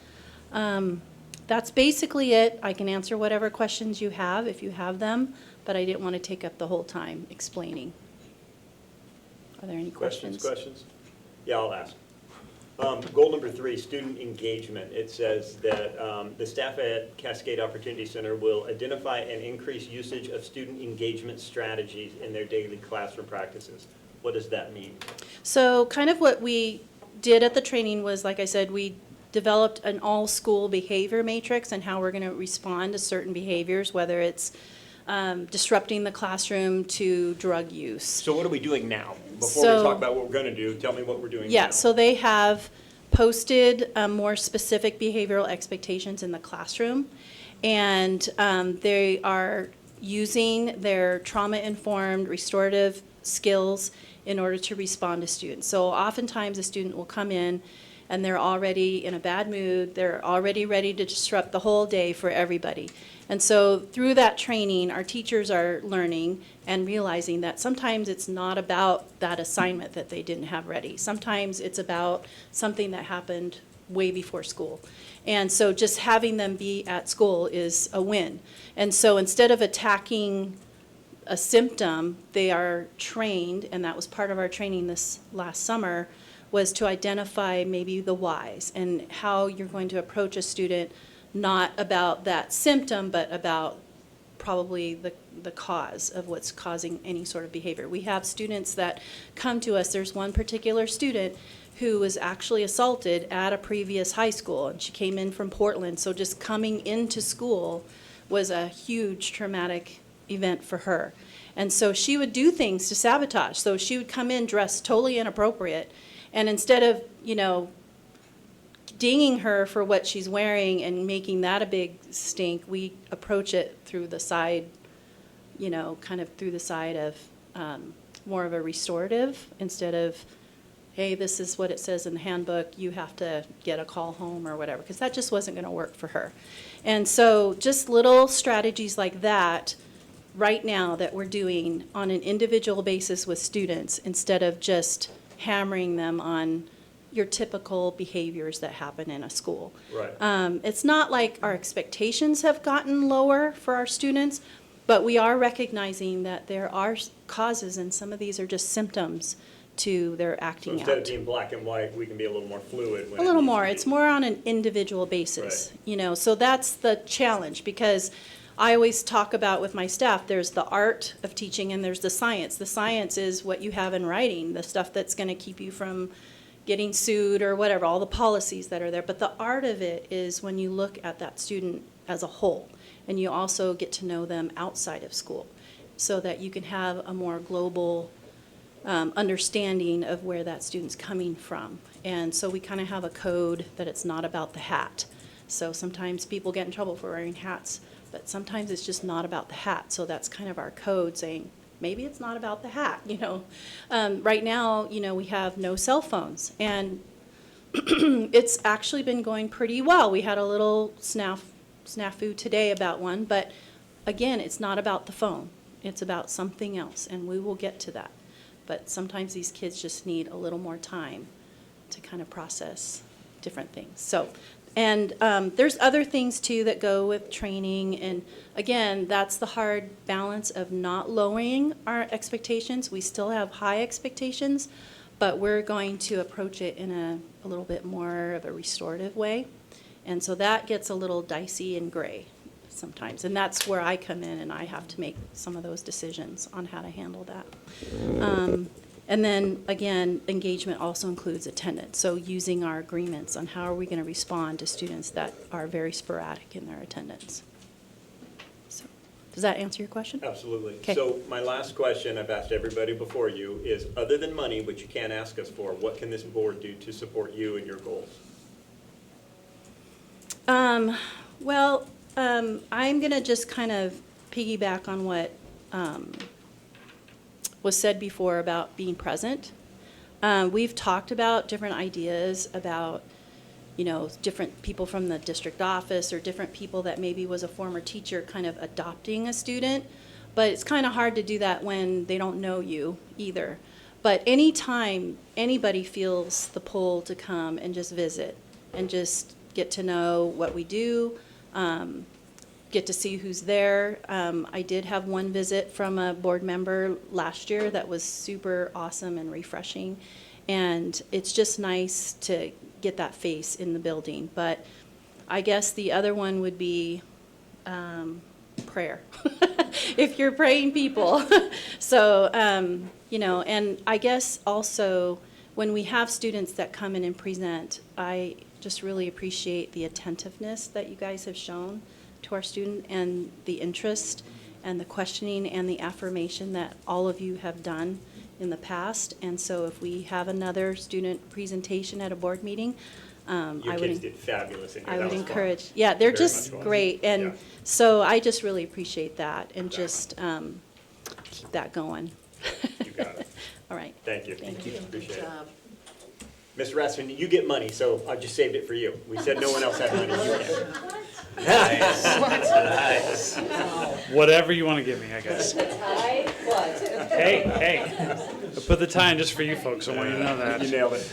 That's basically it. I can answer whatever questions you have if you have them, but I didn't want to take up the whole time explaining. Are there any questions? Questions? Yeah, I'll ask. Goal number 3, student engagement. It says that the staff at Cascade Opportunity Center will identify and increase usage of student engagement strategies in their daily classroom practices. What does that mean? So kind of what we did at the training was, like I said, we developed an all-school behavior matrix and how we're going to respond to certain behaviors, whether it's disrupting the classroom to drug use. So what are we doing now? Before So- we talk about what we're going to do, tell me what we're doing now. Yeah, so they have posted more specific behavioral expectations in the classroom, and they are using their trauma-informed restorative skills in order to respond to students. So oftentimes a student will come in and they're already in a bad mood, they're already ready to disrupt the whole day for everybody. And so through that training, our teachers are learning and realizing that sometimes it's not about that assignment that they didn't have ready. Sometimes it's about something that happened way before school. And so just having them be at school is a win. And so instead of attacking a symptom, they are trained, and that was part of our training this last summer, was to identify maybe the whys and how you're going to approach a student, not about that symptom, but about probably the cause of what's causing any sort of behavior. We have students that come to us. There's one particular student who was actually assaulted at a previous high school, and she came in from Portland. So just coming into school was a huge traumatic event for her. And so she would do things to sabotage. So she would come in dressed totally inappropriate, and instead of, dinging her for what she's wearing and making that a big stink, we approach it through the side, kind of through the side of more of a restorative instead of, hey, this is what it says in the handbook, you have to get a call home or whatever, because that just wasn't going to work for her. And so just little strategies like that right now that we're doing on an individual basis with students instead of just hammering them on your typical behaviors that happen in a school. Right. It's not like our expectations have gotten lower for our students, but we are recognizing that there are causes, and some of these are just symptoms to their So acting instead of out. being black and white, we can be a little more fluid. When A it little needs more. to be. It's more on an individual basis, Right. So that's the challenge, because I always talk about with my staff, there's the art of teaching and there's the science. The science is what you have in writing, the stuff that's going to keep you from getting sued or whatever, all the policies that are there. But the art of it is when you look at that student as a whole, and you also get to know them outside of school, so that you can have a more global understanding of where that student's coming from. And so we kind of have a code that it's not about the hat. So sometimes people get in trouble for wearing hats, but sometimes it's just not about the hat. So that's kind of our code saying, maybe it's not about the hat, Right now, we have no cell phones, and it's actually been going pretty well. We had a little snafu today about one, but again, it's not about the phone. It's about something else, and we will get to that. But sometimes these kids just need a little more time to kind of process different things. So, and there's other things too that go with training, and again, that's the hard balance of not lowering our expectations. We still have high expectations, but we're going to approach it in a little bit more of a restorative way. And so that gets a little dicey and gray sometimes, and that's where I come in and I have to make some of those decisions on how to handle that. And then, again, engagement also includes attendance, so using our agreements on how are we going to respond to students that are very sporadic in their attendance. So, does that answer your question? Absolutely. Okay. So my last question I've asked everybody before you is, other than money, which you can't ask us for, what can this board do to support you and your goals? I'm going to just kind of piggyback on what was said before about being present. We've talked about different ideas about, you know, different people from the district office or different people that maybe was a former teacher kind of adopting a student, but it's kind of hard to do that when they don't know you either. But anytime anybody feels the pull to come and just visit and just get to know what we do, get to see who's there. I did have one visit from a board member last year that was super awesome and refreshing. And it's just nice to get that face in the building. But I guess the other one would be prayer, if you're praying people. So, you know, and I guess also when we have students that come in and present, I just really appreciate the attentiveness that you guys have shown to our student and the interest and the questioning and the affirmation that all of you have done in the past. And so if we have another student presentation at a board meeting, Your kids did fabulous in here. I That would was encourage, fun. yeah, they're Very just much fun. great. And Yeah. so I just really appreciate that and just keep that going. You got it. All right. Thank you. Thank you. Appreciate it. Mr. Rasmussen, you get money, so I just saved it for you. We said no one else had money. You get. Nice. Whatever you want to give me, I guess. Hey, I put the tie in just for you folks. I want you to know that. You nailed it.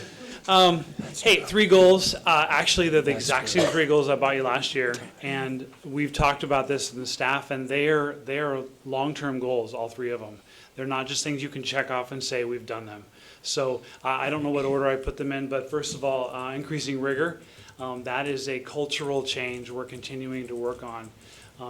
Hey, 3 goals. Actually, they're the exact same 3 goals I bought you last year, and we've talked about this in the staff, and they are long-term goals, all 3 of them. They're not just things you can check off and say we've done them. So I don't know what order I put them in, but first of all, increasing rigor. That is a cultural change we're continuing to work on.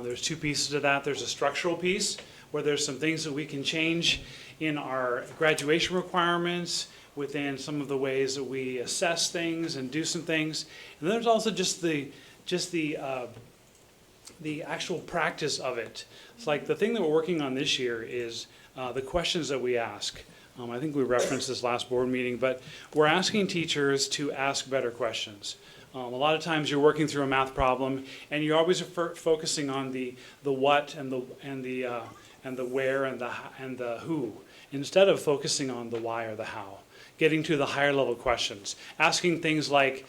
There's 2 pieces to that. There's a structural piece where there's some things that we can change in our graduation requirements, within some of the ways that we assess things and do some things. And then there's also just the actual practice of it. It's like the thing that we're working on this year is the questions that we ask. I think we referenced this last board meeting, but we're asking teachers to ask better questions. A lot of times you're working through a math problem and you're always focusing on the what and the where and the who, instead of focusing on the why or the how. Getting to the higher level questions, asking things like,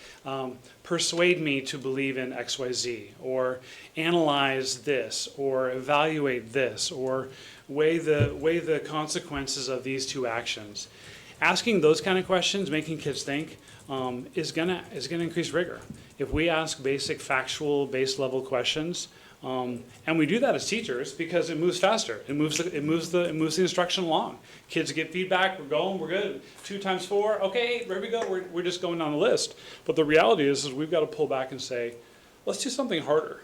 persuade me to believe in XYZ, or analyze this, or evaluate this, or weigh the consequences of these 2 actions. Asking those kind of questions, making kids think, is gonna increase rigor. If we ask basic factual base level questions, and we do that as teachers because it moves faster. It moves the instruction along. Kids get feedback. We're going. We're good. 2 times 4. Okay, there we go. We're just going down the list. But the reality is we've got to pull back and say, let's do something harder.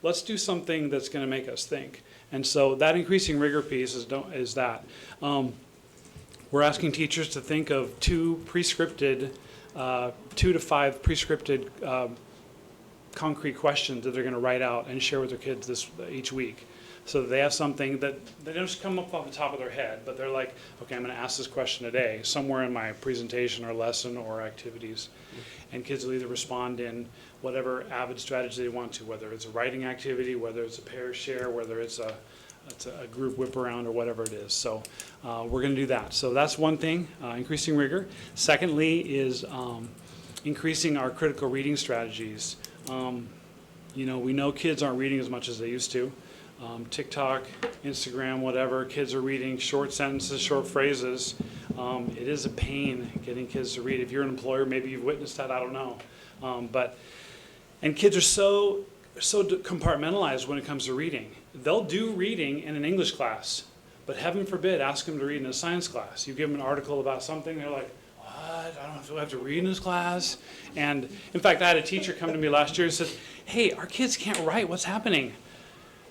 Let's do something that's going to make us think. And so that increasing rigor piece is that. We're asking teachers to think of 2 prescripted, 2 to 5 prescripted concrete questions that they're going to write out and share with their kids each week, so that they have something that they don't just come up off the top of their head, but they're like, okay, I'm going to ask this question today somewhere in my presentation or lesson or activities. And kids will either respond in whatever avid strategy they want to, whether it's a writing activity, whether it's a pair share, whether it's a group whip around or whatever it is. So we're going to do that. So that's one thing, increasing rigor. Secondly is increasing our critical reading strategies. You know, we know kids aren't reading as much as they used to. TikTok, Instagram, whatever, kids are reading short sentences, short phrases. It is a pain getting kids to read. If you're an employer, maybe you've witnessed that, I don't know. And kids are so compartmentalized when it comes to reading. They'll do reading in an English class, but heaven forbid, ask them to read in a science class. You give them an article about something, they're like, what? I don't have to read in this class. And in fact, I had a teacher come to me last year and said, hey, our kids can't write, what's happening?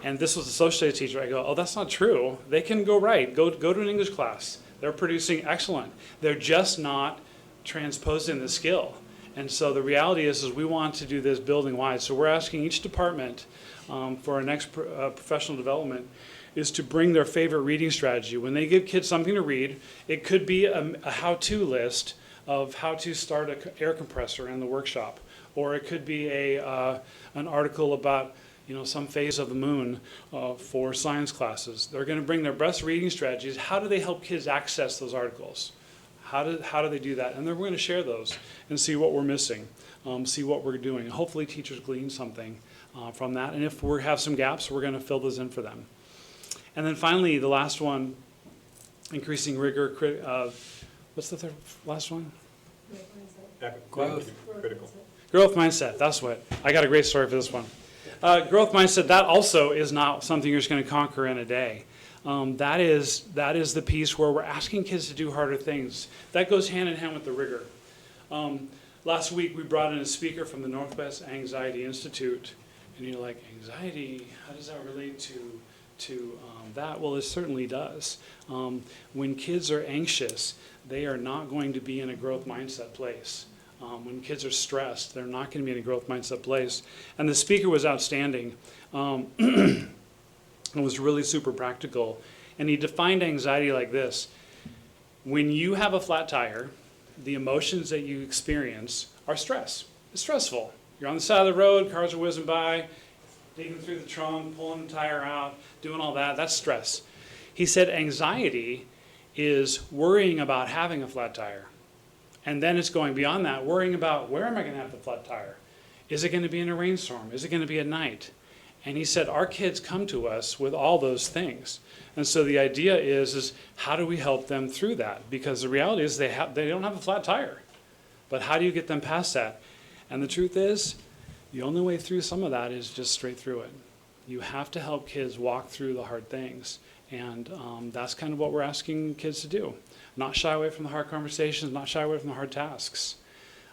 And this was a social studies teacher. I go, oh, that's not true. They can go write, go to an English class. They're producing excellent. They're just not transposing the skill. And so the reality is we want to do this building wide. So we're asking each department for our next professional development is to bring their favorite reading strategy. When they give kids something to read, it could be a how-to list of how to start an air compressor in the workshop, or it could be an article about some phase of the moon for science classes. They're going to bring their best reading strategies. How do they help kids access those articles? How do they do that? And then we're going to share those and see what we're missing, see what we're doing. Hopefully teachers glean something from that. And if we have some gaps, we're going to fill those in for them. And then finally, the last one, increasing rigor. What's the last one? Growth. Critical. Growth mindset. That's what. I got a great story for this one. Growth mindset, that also is not something you're just going to conquer in a day. That is the piece where we're asking kids to do harder things. That goes hand in hand with the rigor. Last week we brought in a speaker from the Northwest Anxiety Institute, and you're like, anxiety, how does that relate to that? Well, it certainly does. When kids are anxious, they are not going to be in a growth mindset place. When kids are stressed, they're not going to be in a growth mindset place. And the speaker was outstanding. It was really super practical. And he defined anxiety like this. When you have a flat tire, the emotions that you experience are stress. It's stressful. You're on the side of the road, cars are whizzing by, digging through the trunk, pulling the tire out, doing all that. That's stress. He said anxiety is worrying about having a flat tire. And then it's going beyond that, worrying about where am I going to have the flat tire? Is it going to be in a rainstorm? Is it going to be at night? And he said our kids come to us with all those things. And so the idea is how do we help them through that? Because the reality is they don't have a flat tire. But how do you get them past that? And the truth is, the only way through some of that is just straight through it. You have to help kids walk through the hard things. And that's kind of what we're asking kids to do. Not shy away from the hard conversations, not shy away from the hard tasks.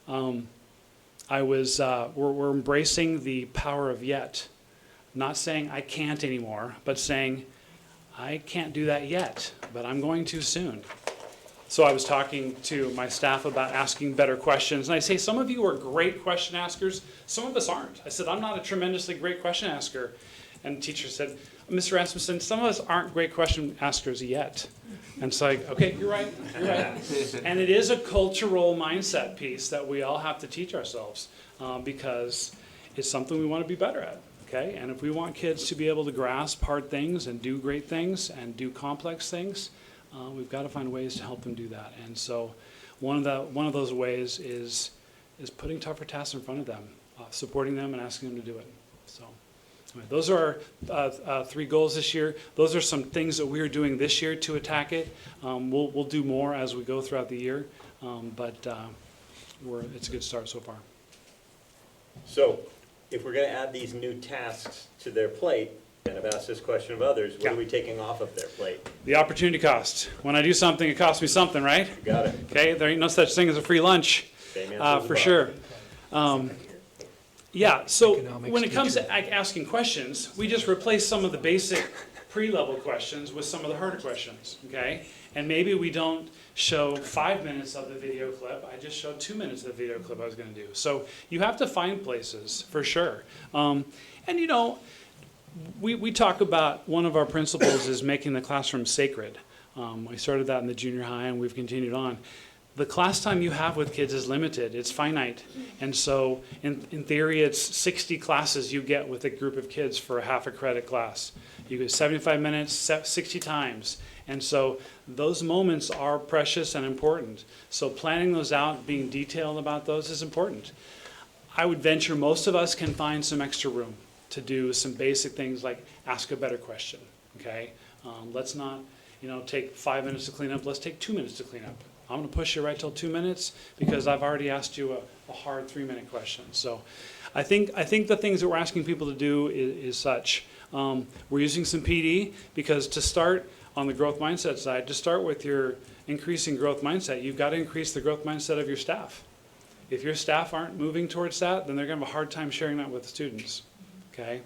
We're embracing the power of yet. Not saying I can't anymore, but saying I can't do that yet, but I'm going to soon. So I was talking to my staff about asking better questions, and I say some of you are great question askers, some of us aren't. I said I'm not a tremendously great question asker, and the teacher said, Mr. Rasmussen, some of us aren't great question askers yet. And it's like, okay, you're right. And it is a cultural mindset piece that we all have to teach ourselves because it's something we want to be better at, okay? And if we want kids to be able to grasp hard things and do great things and do complex things, we've got to find ways to help them do that. And so one of those ways is putting tougher tasks in front of them, supporting them and asking them to do it. So. Those are our 3 goals this year. Those are some things that we are doing this year to attack it. We'll do more as we go throughout the year, but it's a good start so far. So, if we're going to add these new tasks to their plate, and I've asked this question of others, what are we taking off of their plate? The opportunity cost. When I do something, it costs me something, right? You got it. Okay, there ain't no such thing as a free lunch, Same answer for as sure. Yeah, so Economics when it comes teacher. to asking questions, we just replace some of the basic pre-level questions with some of the harder questions, okay? And maybe we don't show 5 minutes of the video clip, I just showed 2 minutes of the video clip I was gonna do. So you have to find places, for sure. And we talk about, one of our principles is making the classroom sacred. We started that in the junior high and we've continued on. The class time you have with kids is limited, it's finite. And so in theory, it's 60 classes you get with a group of kids for a half a credit class. You get 75 minutes, 60 times. And so those moments are precious and important. So planning those out, being detailed about those is important. I would venture most of us can find some extra room to do some basic things like ask a better question, okay? Let's not, take 5 minutes to clean up, let's take 2 minutes to clean up. I'm gonna push you right till 2 minutes because I've already asked you a hard 3-minute question. So I think the things that we're asking people to do is such. We're using some PD because to start on the growth mindset side, to start with your increasing growth mindset, you've got to increase the growth mindset of your staff. If your staff aren't moving towards that, then they're gonna have a hard time sharing that with the students, okay?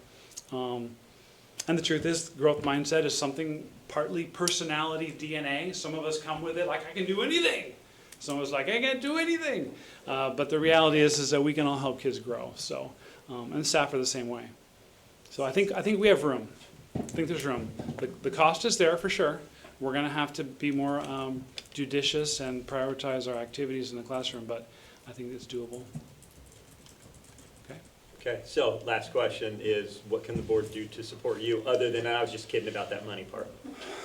And the truth is, growth mindset is something partly personality, DNA. Some of us come with it like, I can do anything. Some of us like, I can't do anything. But the reality is that we can all help kids grow. So, and staff are the same way. So I think we have room. I think there's room. The cost is there for sure. We're going to have to be more judicious and prioritize our activities in the classroom, but I think it's doable. Okay. Okay, so last question is, what can the board do to support you, other than, I was just kidding about that money part.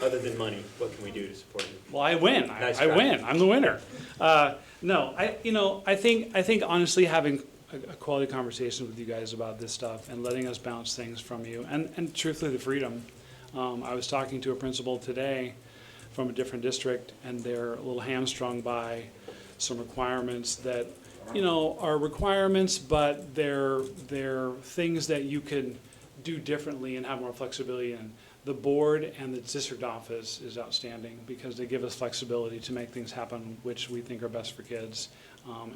Other than money, what can we do to support you? Well, I win. Nice I try. win. I'm the winner. No, I think honestly having a quality conversation with you guys about this stuff and letting us bounce things from you, and truthfully the freedom. I was talking to a principal today from a different district, and they're a little hamstrung by some requirements that, are requirements, but they're things that you can do differently and have more flexibility in. The board and the district office is outstanding because they give us flexibility to make things happen which we think are best for kids.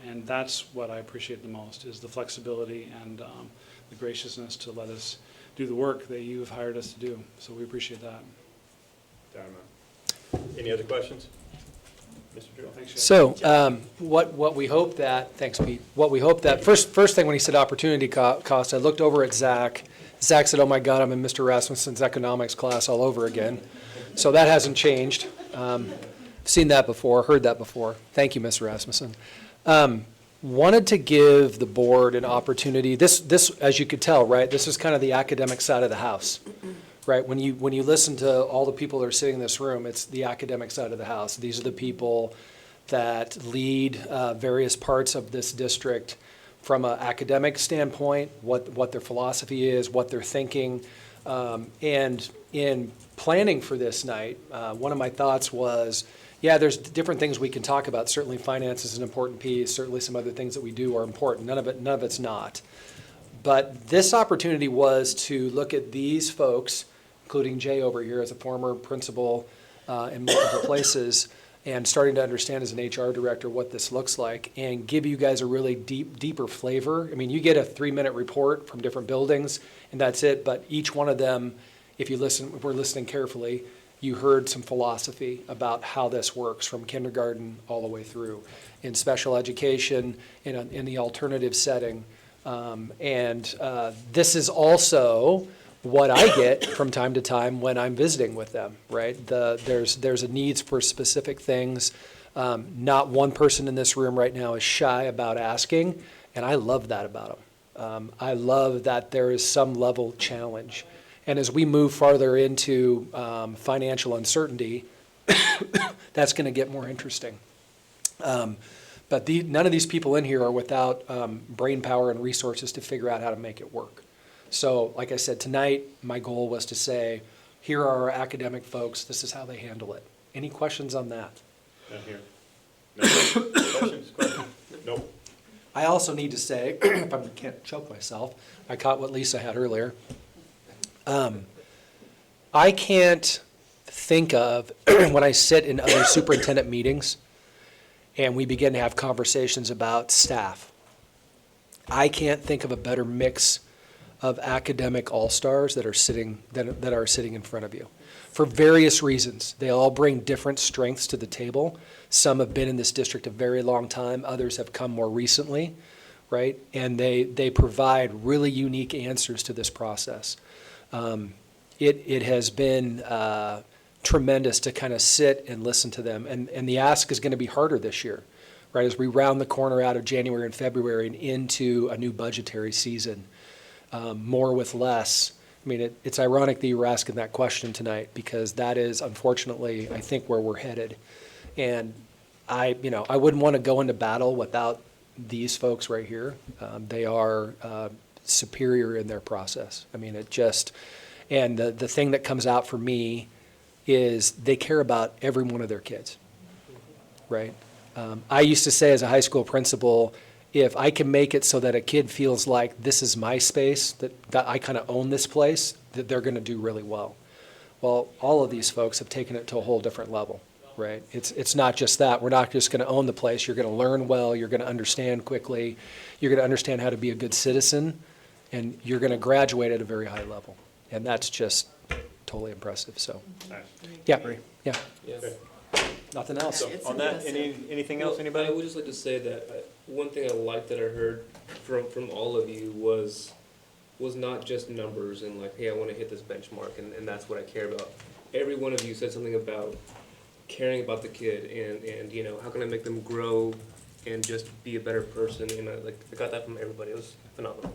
And that's what I appreciate the most, is the flexibility and the graciousness to let us do the work that you have hired us to do. So we appreciate that. Any other questions? Mr. Drill? Thanks, Shane. So, what we hope that, thanks Pete, what we hope that, first thing when he said opportunity cost, I looked over at Zach. Zach said, oh my God, I'm in Mr. Rasmussen's economics class all over again. So that hasn't changed. Seen that before, heard that before. Thank you, Mr. Rasmussen. Wanted to give the board an opportunity, this, as you could tell, right, this is kind of the academic side of the house. Right, when you listen to all the people that are sitting in this room, it's the academic side of the house. These are the people that lead various parts of this district from an academic standpoint, what their philosophy is, what they're thinking. And in planning for this night, one of my thoughts was, yeah, there's different things we can talk about. Certainly finance is an important piece. Certainly some other things that we do are important. None of it's not. But this opportunity was to look at these folks, including Jay over here as a former principal in multiple places, and starting to understand as an HR director what this looks like, and give you guys a really deeper flavor. I mean, you get a 3-minute report from different buildings, and that's it. But each one of them, if we're listening carefully, you heard some philosophy about how this works from kindergarten all the way through, in special education, in the alternative setting. This is also what I get from time to time when I'm visiting with them, right? There's a needs for specific things. Not one person in this room right now is shy about asking, and I love that about them. I love that there is some level challenge. And as we move farther into financial uncertainty, that's going to get more interesting. But none of these people in here are without brain power and resources to figure out how to make it work. So, like I said, tonight, my goal was to say, here are our academic folks, this is how they handle it. Any questions on that? Not here. No. Questions? Nope. I also need to say, if I can't choke myself, I caught what Lisa had earlier. I can't think of, when I sit in other superintendent meetings, and we begin to have conversations about staff, I can't think of a better mix of academic all-stars that are sitting in front of you. For various reasons. They all bring different strengths to the table. Some have been in this district a very long time, others have come more recently, right? And they provide really unique answers to this process. It has been tremendous to kind of sit and listen to them. And the ask is going to be harder this year, right? As we round the corner out of January and February and into a new budgetary season, more with less. I mean, it's ironic that you were asking that question tonight, because that is unfortunately, I think, where we're headed. And I wouldn't want to go into battle without these folks right here. They are superior in their process. I mean, and the thing that comes out for me is they care about every one of their kids, right? I used to say as a high school principal, if I can make it so that a kid feels like this is my space, that I kind of own this place, that they're going to do really well. Well, all of these folks have taken it to a whole different level, right? It's not just that. We're not just going to own the place. You're going to learn well. You're going to understand quickly. You're going to understand how to be a good citizen, and you're going to graduate at a very high level. And that's just totally impressive. So, yeah. Yes. Nothing else. So on that, anything else, anybody? I would just like to say that one thing I liked that I heard from all of you was not just numbers and like, hey, I want to hit this benchmark and that's what I care about. Every one of you said something about caring about the kid and how can I make them grow and just be a better person, and I got that from everybody. It was phenomenal.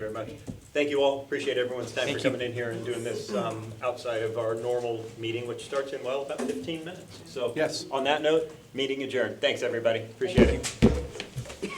very much. Thank you all. Appreciate everyone's time Thank for you. coming in here and doing this outside of our normal meeting, which starts in, well, about 15 minutes. So Yes. on that note, meeting adjourned. Thanks, everybody. Appreciate it.